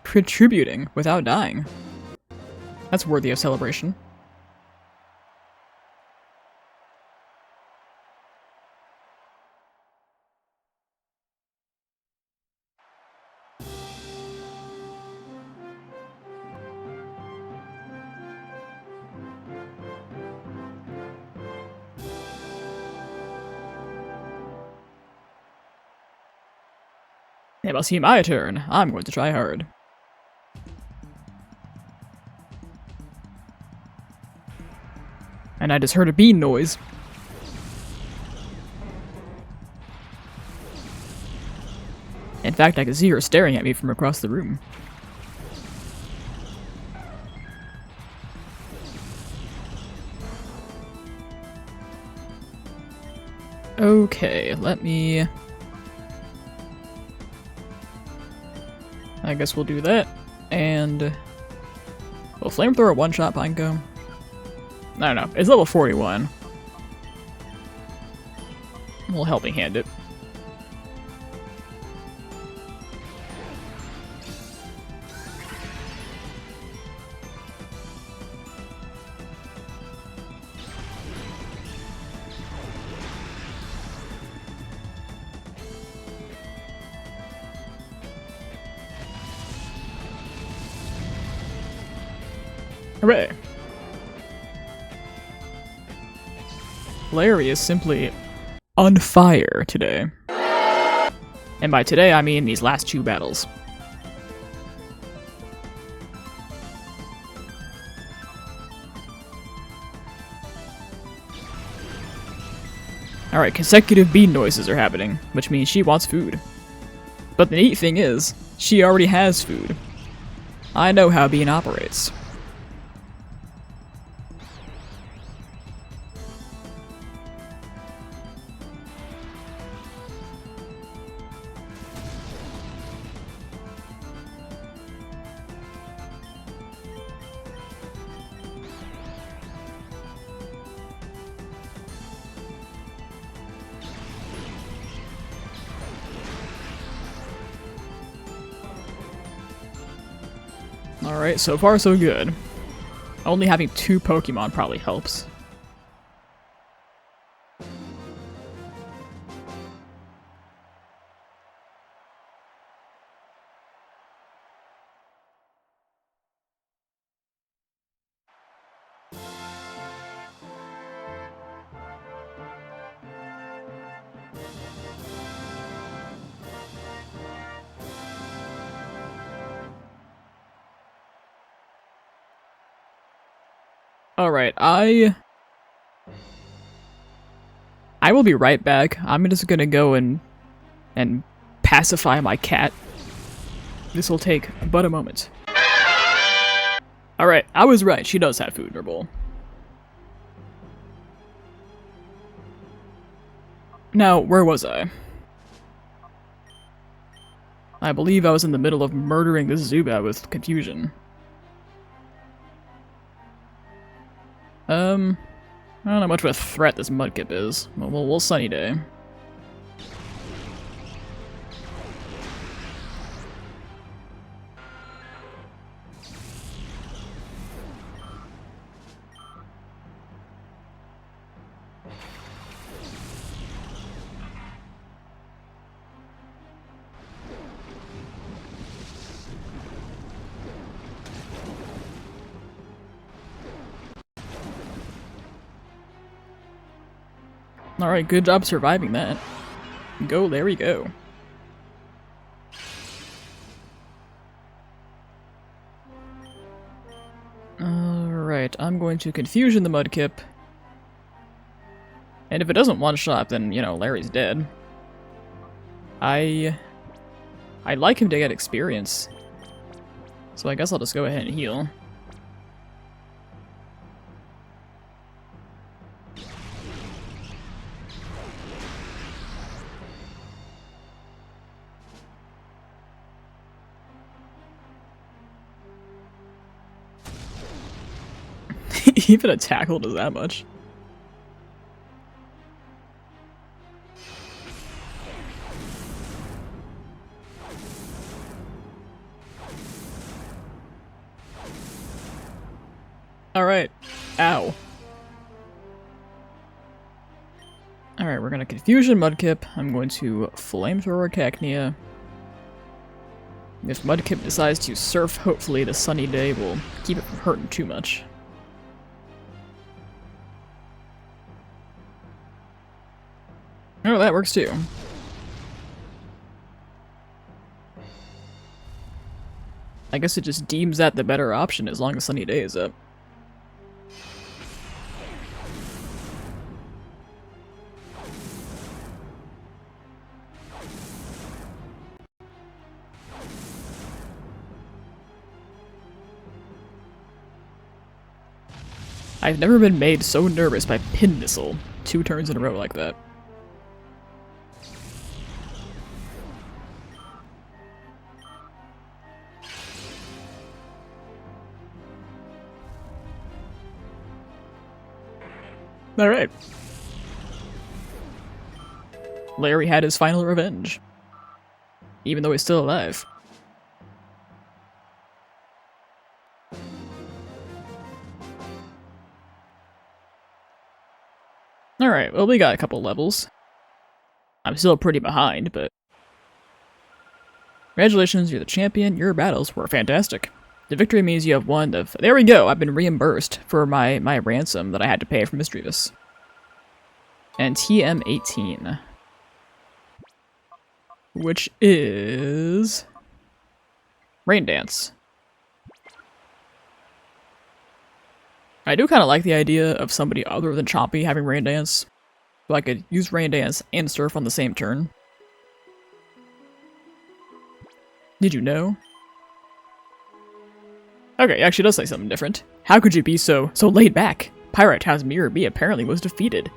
Contributing without dying. That's worthy of celebration. It must be my turn. I'm going to try hard. And I just heard a bean noise. In fact, I could see her staring at me from across the room. Okay, let me... I guess we'll do that, and... Will Flamethrower one-shot Pineco? I don't know, it's level 41. We'll Helping Hand it. Hooray! Larry is simply on fire today. And by today, I mean these last two battles. Alright, consecutive bean noises are happening, which means she wants food. But the neat thing is, she already has food. I know how bean operates. Alright, so far so good. Only having 2 Pokemon probably helps. Alright, I will be right back. I'm just gonna go and pacify my cat. This will take but a moment. Alright, I was right. She does have food in her bowl. Now, where was I? I believe I was in the middle of murdering this Zubat with confusion. I don't know how much of a threat this Mudkip is. We'll Sunny Day. Alright, good job surviving that. Go, Larry, go. Alright, I'm going to Confusion the Mudkip. And if it doesn't one-shot, then, you know, Larry's dead. I'd like him to get experience. So I guess I'll just go ahead and heal. Even a tackle does that much. Alright. Ow. Alright, we're gonna Confusion Mudkip. I'm going to Flamethrower Cacnea. If Mudkip decides to surf, hopefully the sunny day will keep it from hurting too much. Oh, that works too. I guess it just deems that the better option as long as sunny day is up. I've never been made so nervous by Pin Missile 2 turns in a row like that. Alright. Larry had his final revenge. Even though he's still alive. Alright, well we got a couple levels. I'm still pretty behind, but... Congratulations, you're the champion. Your battles were fantastic. The victory means you have won the... There we go! I've been reimbursed for my ransom that I had to pay for Misdreavus. And TM18. Which is... Rain Dance. I do kind of like the idea of somebody other than Chompy having Rain Dance. So I could use Rain Dance and Surf on the same turn. Did you know? Okay, it actually does say something different. How could you be so laid back? Pyrite Town's Mirror B apparently was defeated.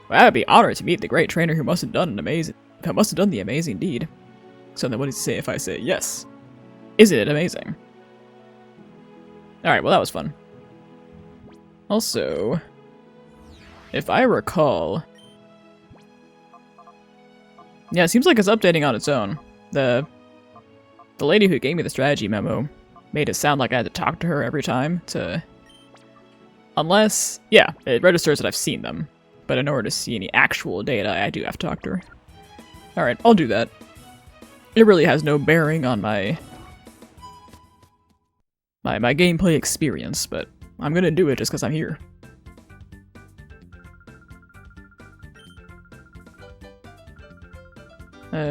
Well, I would be honored to meet the great trainer who must have done the amazing deed. So then what does he say if I say yes? Isn't it amazing? Alright, well that was fun. Also, if I recall... Yeah, it seems like it's updating on its own. The lady who gave me the strategy memo made it sound like I had to talk to her every time to... Unless... Yeah, it registers that I've seen them. But in order to see any actual data, I do have to talk to her. Alright, I'll do that. It really has no bearing on my gameplay experience, but I'm gonna do it just because I'm here.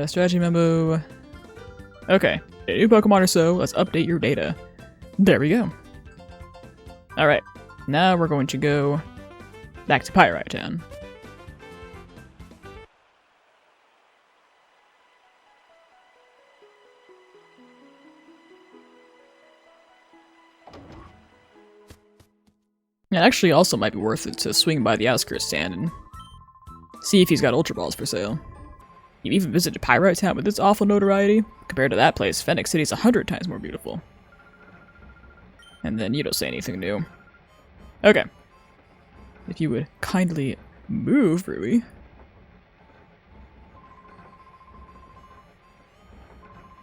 Strategy memo... Okay, a new Pokemon or so, let's update your data. There we go. Alright, now we're going to go back to Pyrite Town. It actually also might be worth it to swing by the outskirts stand and see if he's got Ultra Balls for sale. You even visited Pyrite Town with its awful notoriety? Compared to that place, Phenac City's 100 times more beautiful. And then you don't say anything new. Okay. If you would kindly move, Rui.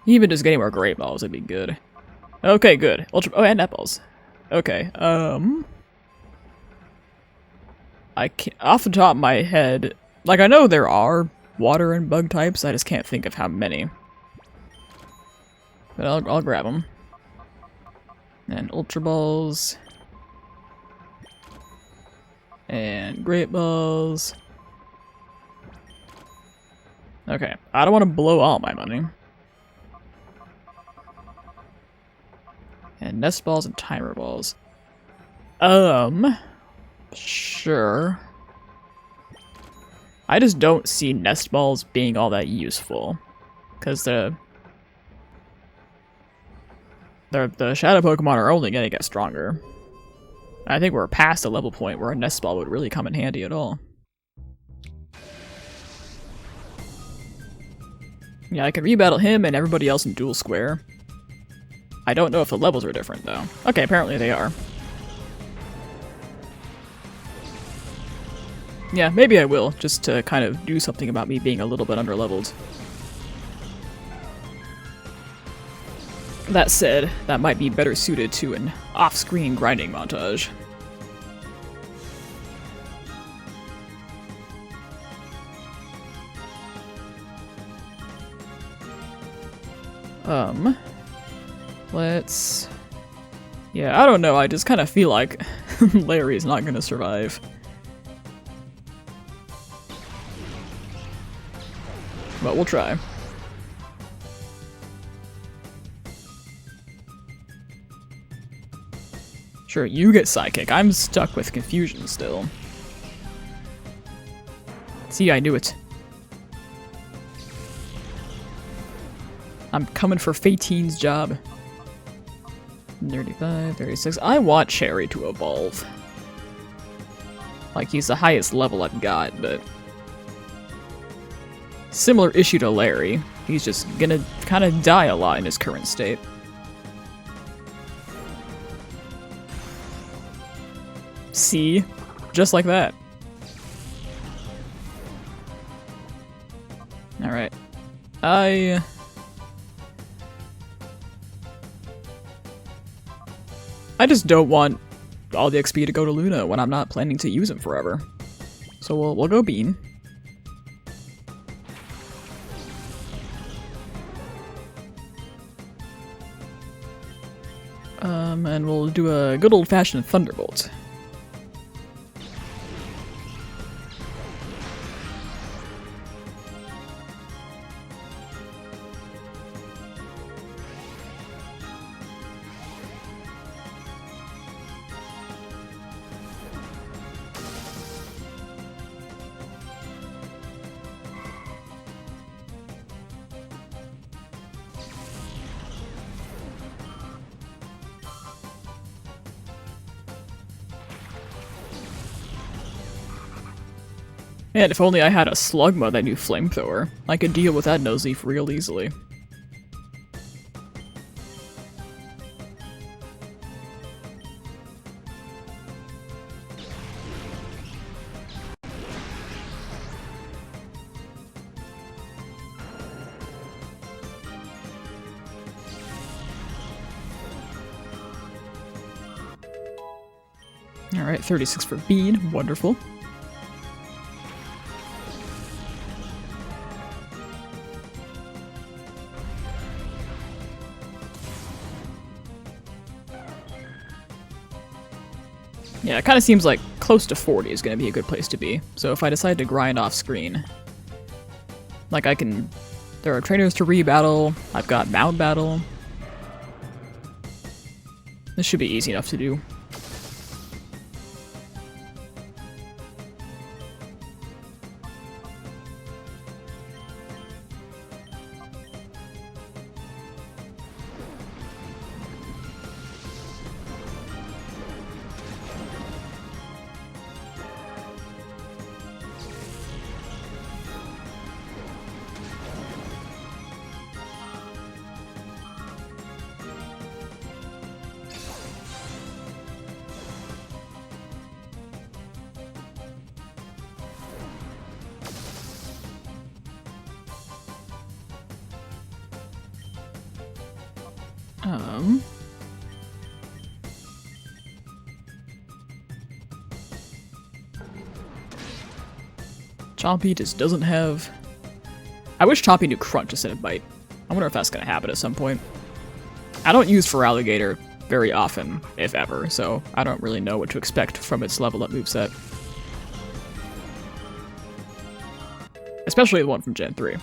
Even just getting more Great Balls would be good. Okay, good. Ultra... Oh, and Net Balls. Okay, I can't... Off the top of my head... Like, I know there are water and bug types, I just can't think of how many. But I'll grab them. And Ultra Balls. And Great Balls. Okay, I don't want to blow all my money. And nest balls and timer balls. Sure. I just don't see nest balls being all that useful. Because the shadow Pokemon are only gonna get stronger. I think we're past the level point where a nest ball would really come in handy at all. Yeah, I can rebattle him and everybody else in dual square. I don't know if the levels are different, though. Okay, apparently they are. Yeah, maybe I will, just to kind of do something about me being a little bit underleveled. That said, that might be better suited to an off-screen grinding montage. Let's... Yeah, I don't know, I just kind of feel like Larry's not gonna survive. But we'll try. Sure, you get Psychic. I'm stuck with Confusion still. See, I knew it. I'm coming for Fateen's job. 35, 36. I want Cherry to evolve. Like, he's the highest level I've got, but... Similar issue to Larry. He's just gonna kind of die a lot in his current state. See? Just like that. Alright. I just don't want all the XP to go to Luna when I'm not planning to use him forever. So we'll go Bean. And we'll do a good old-fashioned Thunderbolt. And if only I had a Slugma that knew Flamethrower, I could deal with that Nosleaf real easily. Alright, 36 for Bean, wonderful. Yeah, it kind of seems like close to 40 is going to be a good place to be. So if I decide to grind off screen, like there are trainers to rebattle, I've got Mound Battle. This should be easy enough to do. Chompy just doesn't have... I wish Chompy knew Crunch instead of Bite. I wonder if that's going to happen at some point. I don't use Feraligatr very often, if ever, so I don't really know what to expect from its level up moveset. Especially the one from Gen 3.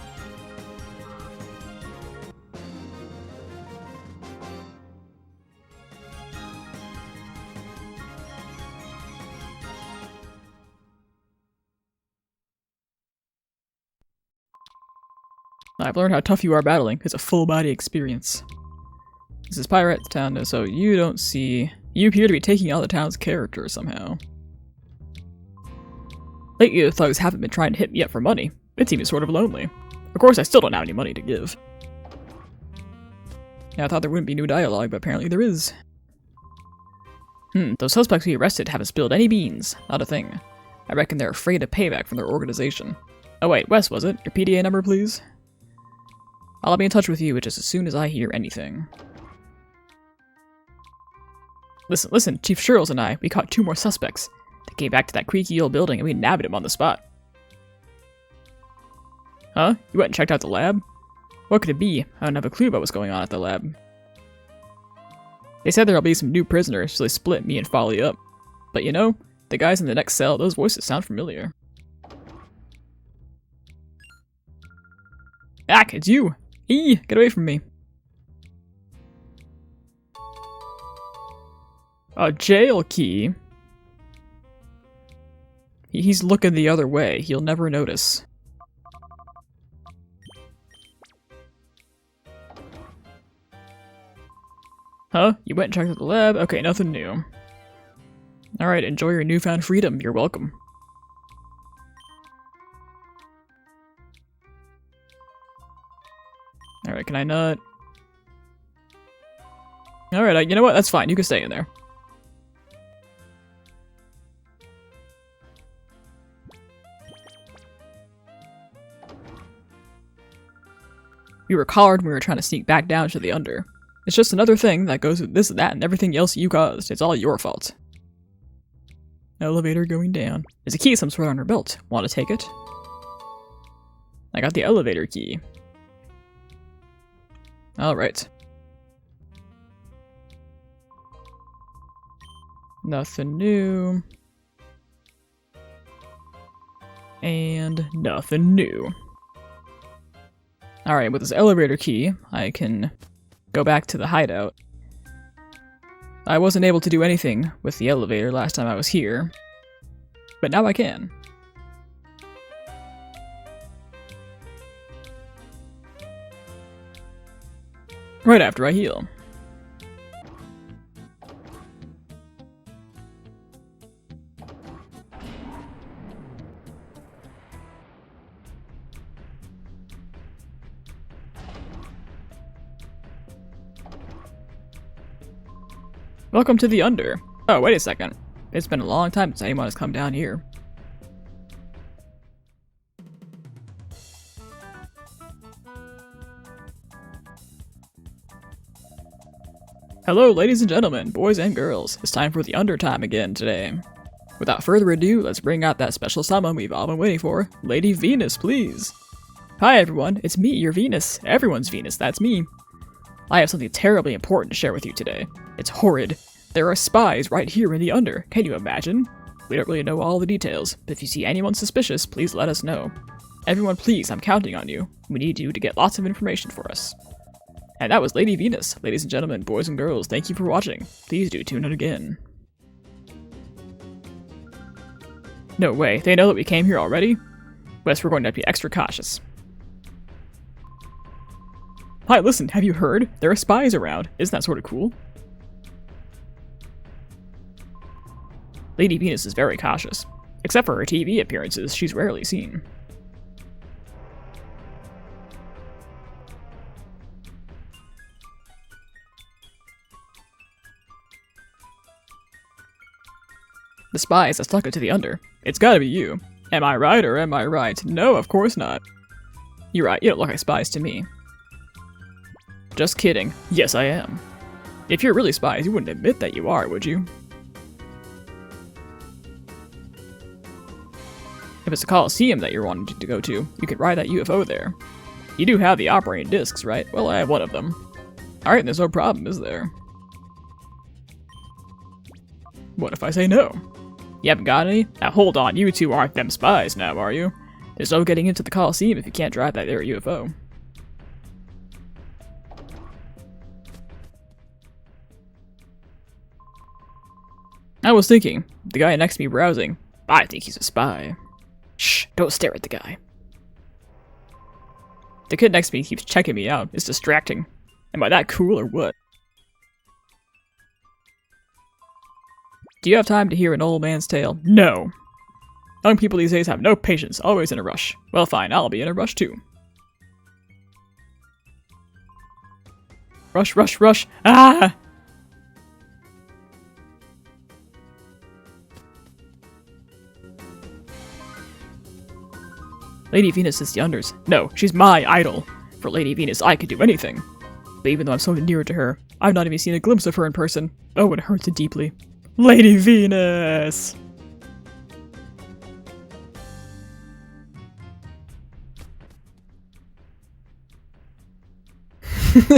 I've learned how tough you are battling. It's a full body experience. This is Pyrite Town, so you don't see... You appear to be taking out the town's character somehow. Lately, the thugs haven't been trying to hit me up for money. It seems sort of lonely. Of course, I still don't have any money to give. Yeah, I thought there wouldn't be new dialogue, but apparently there is. Those suspects we arrested haven't spilled any beans. Not a thing. I reckon they're afraid of payback from their organization. Oh wait, Wes, was it? Your PDA number, please? I'll be in touch with you just as soon as I hear anything. Listen, Chief Shirls and I, we caught 2 more suspects. They came back to that creaky old building and we nabbed him on the spot. Huh? You went and checked out the lab? What could it be? I don't have a clue about what's going on at the lab. They said there'll be some new prisoners, so they split me and Folly up. But you know, the guys in the next cell, those voices sound familiar. Ack, it's you! Get away from me. A jail key? He's looking the other way. He'll never notice. Huh? You went and checked out the lab? Okay, nothing new. Alright, enjoy your newfound freedom. You're welcome. Alright, can I not? Alright, you know what? That's fine. You can stay in there. We were collared when we were trying to sneak back down to the Under. It's just another thing that goes with this and that and everything else you caused. It's all your fault. Elevator going down. There's a key of some sort on her belt. Want to take it? I got the elevator key. Alright. Nothing new. And nothing new. Alright, with this elevator key, I can go back to the hideout. I wasn't able to do anything with the elevator last time I was here, but now I can. Right after I heal. Welcome to the Under. Oh, wait a second. It's been a long time since anyone has come down here. Hello, ladies and gentlemen, boys and girls. It's time for the Under time again today. Without further ado, let's bring out that special summon we've all been waiting for. Lady Venus, please. Hi everyone, it's me, your Venus. Everyone's Venus, that's me. I have something terribly important to share with you today. It's horrid. There are spies right here in the Under. Can you imagine? We don't really know all the details, but if you see anyone suspicious, please let us know. Everyone please, I'm counting on you. We need you to get lots of information for us. And that was Lady Venus. Ladies and gentlemen, boys and girls, thank you for watching. Please do tune in again. No way, they know that we came here already? Wes, we're going to be extra cautious. Hi, listen, have you heard? There are spies around. Isn't that sort of cool? Lady Venus is very cautious. Except for her TV appearances, she's rarely seen. The spies that stuck it to the Under. It's gotta be you. Am I right or am I right? No, of course not. You're right, you don't look like spies to me. Just kidding. Yes, I am. If you're really spies, you wouldn't admit that you are, would you? If it's the Colosseum that you're wanting to go to, you could ride that UFO there. You do have the operating discs, right? Well, I have one of them. Alright, there's no problem, is there? What if I say no? You haven't got any? Now hold on, you two aren't them spies now, are you? There's no getting into the Colosseum if you can't drive that there UFO. I was thinking, the guy next to me browsing, I think he's a spy. Shh, don't stare at the guy. The kid next to me keeps checking me out. It's distracting. Am I that cool or what? Do you have time to hear an old man's tale? No. Young people these days have no patience, always in a rush. Well, fine, I'll be in a rush too. Rush, rush, rush! Ah! Lady Venus is the unders. No, she's my idol. For Lady Venus, I could do anything. But even though I'm so near to her, I've not even seen a glimpse of her in person. Oh, it hurts it deeply. Lady Venus!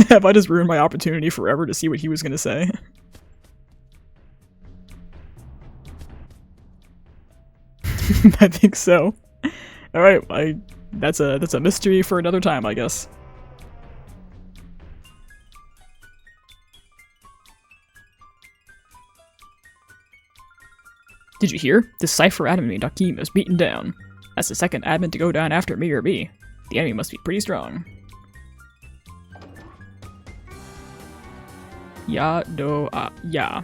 Have I just ruined my opportunity forever to see what he was gonna say? I think so. Alright, that's a mystery for another time, I guess. Did you hear? This Cypher enemy, Dakim, is beaten down. That's the second admin to go down after me or B. The enemy must be pretty strong. Ya do ya.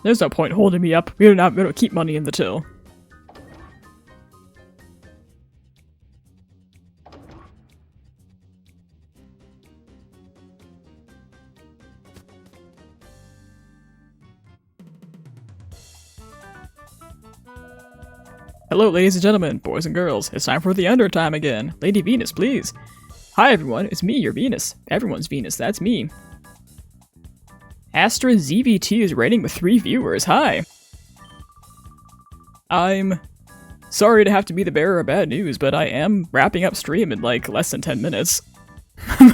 There's no point holding me up. We don't keep money in the till. Hello, ladies and gentlemen, boys and girls. It's time for the Under time again. Lady Venus, please. Hi, everyone. It's me, your Venus. Everyone's Venus. That's me. Astra ZVT is rating with 3 viewers. Hi. I'm sorry to have to be the bearer of bad news, but I am wrapping up stream in like less than 10 minutes.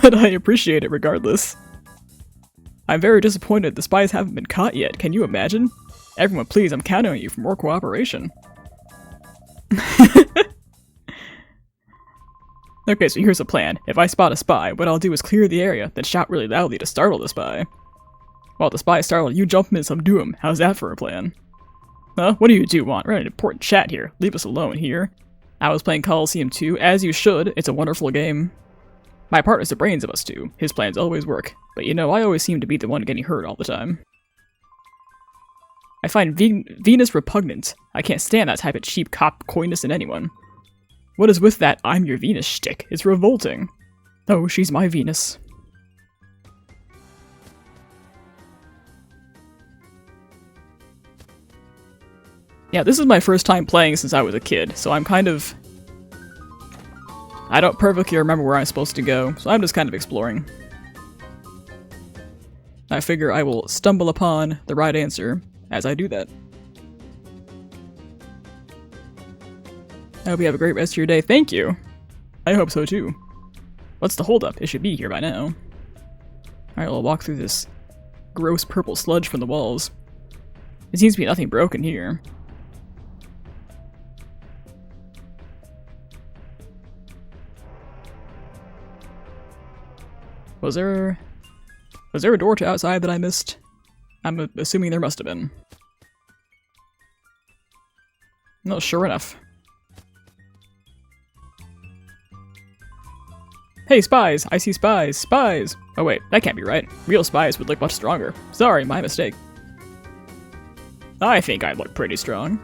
But I appreciate it regardless. I'm very disappointed the spies haven't been caught yet. Can you imagine? Everyone, please, I'm counting on you for more cooperation. Okay, so here's the plan. If I spot a spy, what I'll do is clear the area, then shout really loudly to startle the spy. While the spy is startled, you jump in and subdue him. How's that for a plan? Huh? What do you two want? We're in an important chat here. Leave us alone here. I was playing Colosseum 2, as you should. It's a wonderful game. My partner's the brains of us two. His plans always work. But you know, I always seem to be the one getting hurt all the time. I find Venus repugnant. I can't stand that type of cheap cop coyness in anyone. What is with that I'm your Venus shtick? It's revolting. Oh, she's my Venus. Yeah, this is my first time playing since I was a kid, so I'm kind of... I don't perfectly remember where I'm supposed to go, so I'm just kind of exploring. I figure I will stumble upon the right answer as I do that. I hope you have a great rest of your day. Thank you! I hope so too. What's the holdup? It should be here by now. Alright, we'll walk through this gross purple sludge from the walls. There seems to be nothing broken here. Was there a door to outside that I missed? I'm assuming there must have been. No, sure enough. Hey, spies! I see spies! Spies! Oh wait, that can't be right. Real spies would look much stronger. Sorry, my mistake. I think I'd look pretty strong.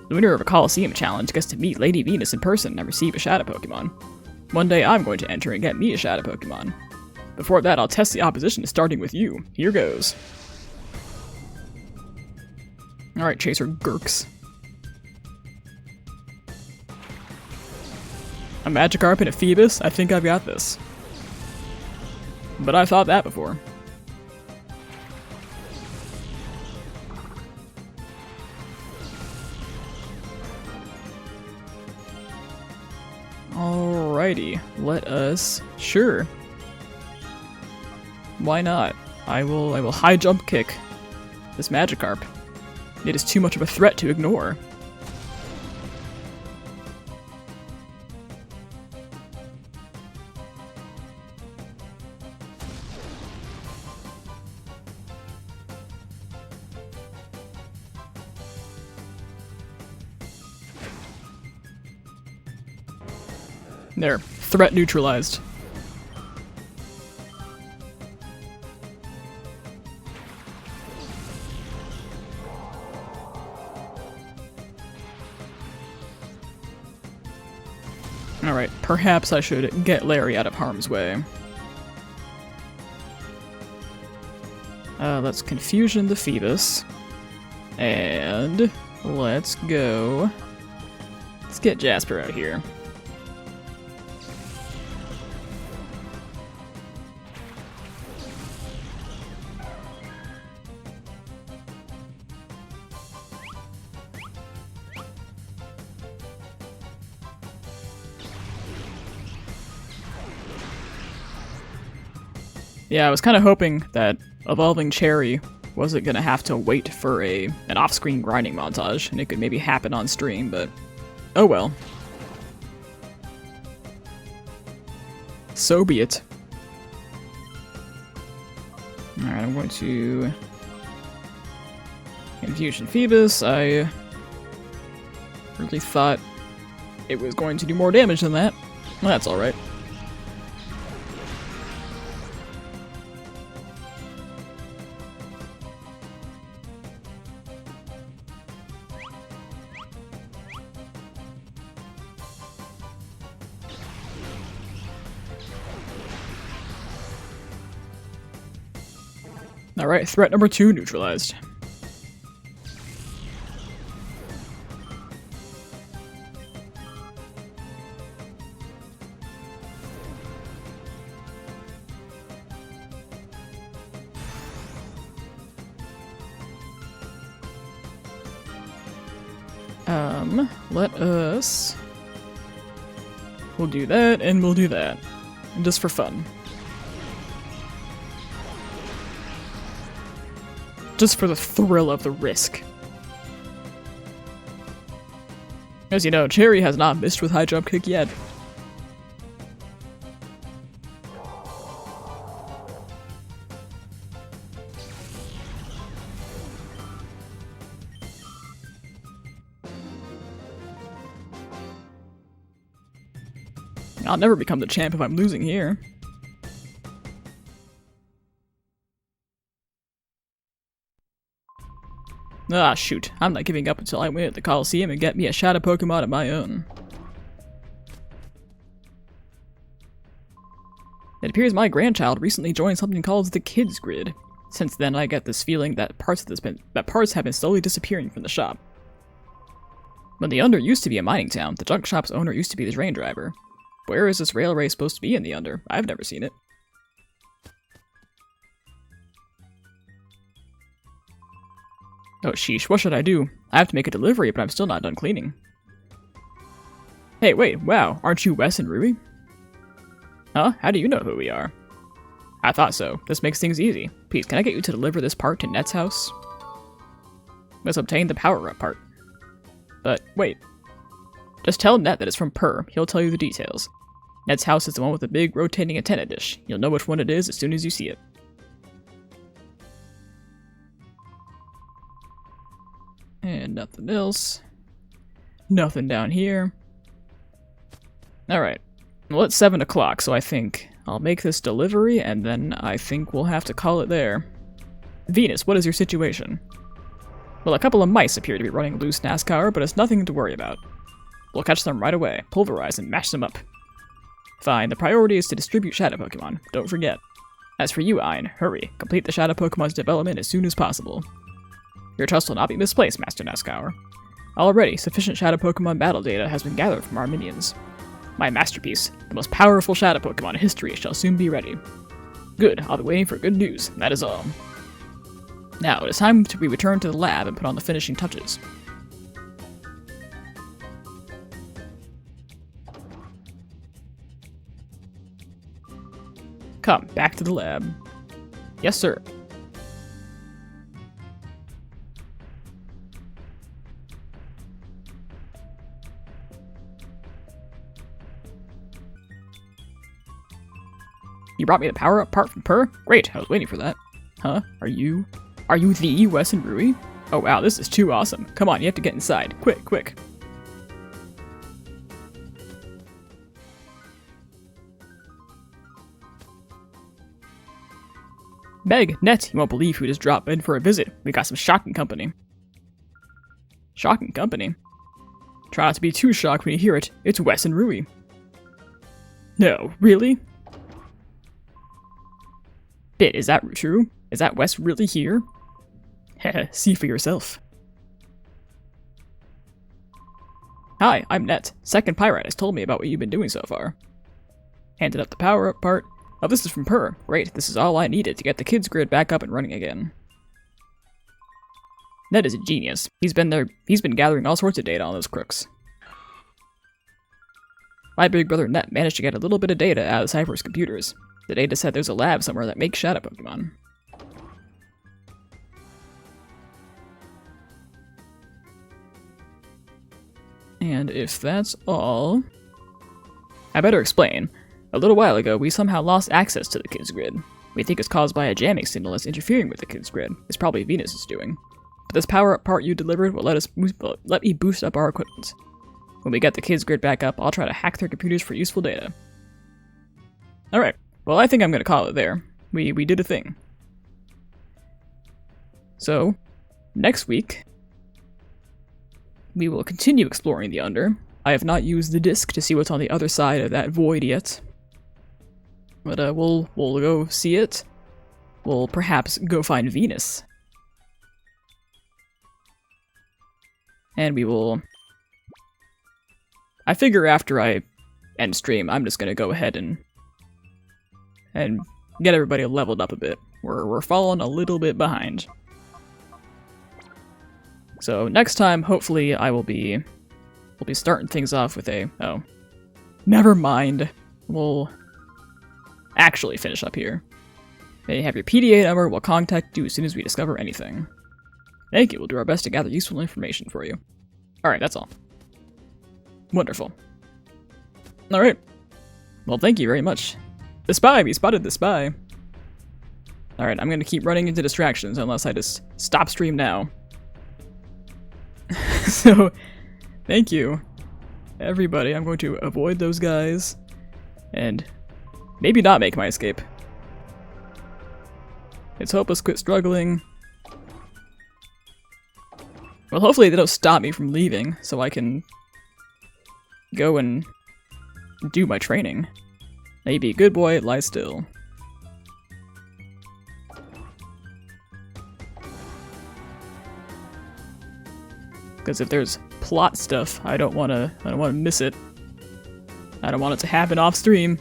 The winner of a Colosseum challenge gets to meet Lady Venus in person and receive a Shadow Pokémon. One day I'm going to enter and get me a Shadow Pokémon. Before that, I'll test the opposition, starting with you. Here goes. Alright, Chaser Gurks. A Magikarp and a Phoebus? I think I've got this. But I've thought that before. Alrighty, let us... Sure. Why not? I will high jump kick this Magikarp. It is too much of a threat to ignore. There, threat neutralized. Alright, perhaps I should get Larry out of harm's way. Let's Confusion the Phoebus. And let's go. Let's get Jasper out here. Yeah, I was kind of hoping that evolving Cherry wasn't gonna have to wait for an off-screen grinding montage, and it could maybe happen on stream, but oh well. So be it. Alright, I'm going to Confusion Phoebus. I really thought it was going to do more damage than that. Well, that's alright. Alright, threat number 2 neutralized. Let us... We'll do that, and we'll do that. Just for fun. Just for the thrill of the risk. As you know, Cherry has not missed with high jump kick yet. I'll never become the champ if I'm losing here. Ah, shoot. I'm not giving up until I win at the Colosseum and get me a shadow Pokemon of my own. It appears my grandchild recently joined something called the Kids Grid. Since then, I get this feeling that parts have been slowly disappearing from the shop. When the Under used to be a mining town, the junk shop's owner used to be the train driver. Where is this railway supposed to be in the Under? I've never seen it. Oh sheesh, what should I do? I have to make a delivery, but I'm still not done cleaning. Hey, wait, wow, aren't you Wes and Rui? Huh? How do you know who we are? I thought so. This makes things easy. Please, can I get you to deliver this part to Net's house? Let's obtain the power-up part. But, wait. Just tell Net that it's from Purr. He'll tell you the details. Net's house is the one with the big rotating antenna dish. You'll know which one it is as soon as you see it. And nothing else. Nothing down here. Alright. Well, it's 7 o'clock, so I think I'll make this delivery, and then I think we'll have to call it there. Venus, what is your situation? Well, a couple of mice appear to be running loose NASCAR, but it's nothing to worry about. We'll catch them right away, pulverize and mash them up. Fine, the priority is to distribute Shadow Pokemon, don't forget. As for you, Ein, hurry, complete the Shadow Pokemon's development as soon as possible. Your trust will not be misplaced, Master NASCAR. Already, sufficient Shadow Pokemon battle data has been gathered from our minions. My masterpiece, the most powerful Shadow Pokemon in history, shall soon be ready. Good, I'll be waiting for good news, that is all. Now, it is time we return to the lab and put on the finishing touches. Come, back to the lab. Yes, sir. You brought me the power-up part from Purr? Great, I was waiting for that. Huh? Are you the Wes and Rui? Oh wow, this is too awesome. Come on, you have to get inside. Quick, quick. Meg, Net, you won't believe who just dropped in for a visit. We got some shocking company. Shocking company? Try not to be too shocked when you hear it. It's Wes and Rui. No, really? Bit, is that true? Is that Wes really here? Heh, see for yourself. Hi, I'm Net. Second Pyrite has told me about what you've been doing so far. Handed up the power-up part. Oh, this is from Purr. Great, this is all I needed to get the kids' grid back up and running again. Ned is a genius. He's been gathering all sorts of data on those crooks. My big brother Ned managed to get a little bit of data out of Cypher's computers. The data said there's a lab somewhere that makes shadow Pokemon. And if that's all... I better explain. A little while ago, we somehow lost access to the kids' grid. We think it's caused by a jamming signal that's interfering with the kids' grid. It's probably Venus' doing. But this power-up part you delivered will let me boost up our equipment. When we get the kids' grid back up, I'll try to hack their computers for useful data. Alright, well I think I'm gonna call it there. We did a thing. So, next week, we will continue exploring the Under. I have not used the disc to see what's on the other side of that void yet. But we'll go see it. We'll perhaps go find Venus. And we will... I figure after I end stream, I'm just gonna go ahead and get everybody leveled up a bit. We're falling a little bit behind. So next time, hopefully, we'll be starting things off with a... Oh. Never mind. We'll actually finish up here. May have your PDA number. We'll contact you as soon as we discover anything. Thank you. We'll do our best to gather useful information for you. Alright, that's all. Wonderful. Alright. Well, thank you very much. The spy! We spotted the spy! Alright, I'm gonna keep running into distractions unless I just stop stream now. So, thank you, everybody. I'm going to avoid those guys, and maybe not make my escape. It's hopeless, quit struggling. Well, hopefully they don't stop me from leaving, so I can go and do my training. Maybe good boy, lie still. Because if there's plot stuff, I don't wanna miss it. I don't want it to happen off stream.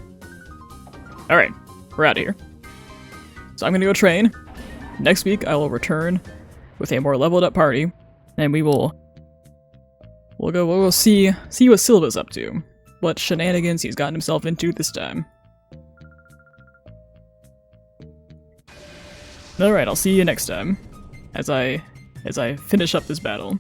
Alright, we're out of here. So I'm gonna go train. Next week I will return with a more leveled up party, and we'll see what Silva's up to. What shenanigans he's gotten himself into this time. Alright, I'll see you next time as I finish up this battle.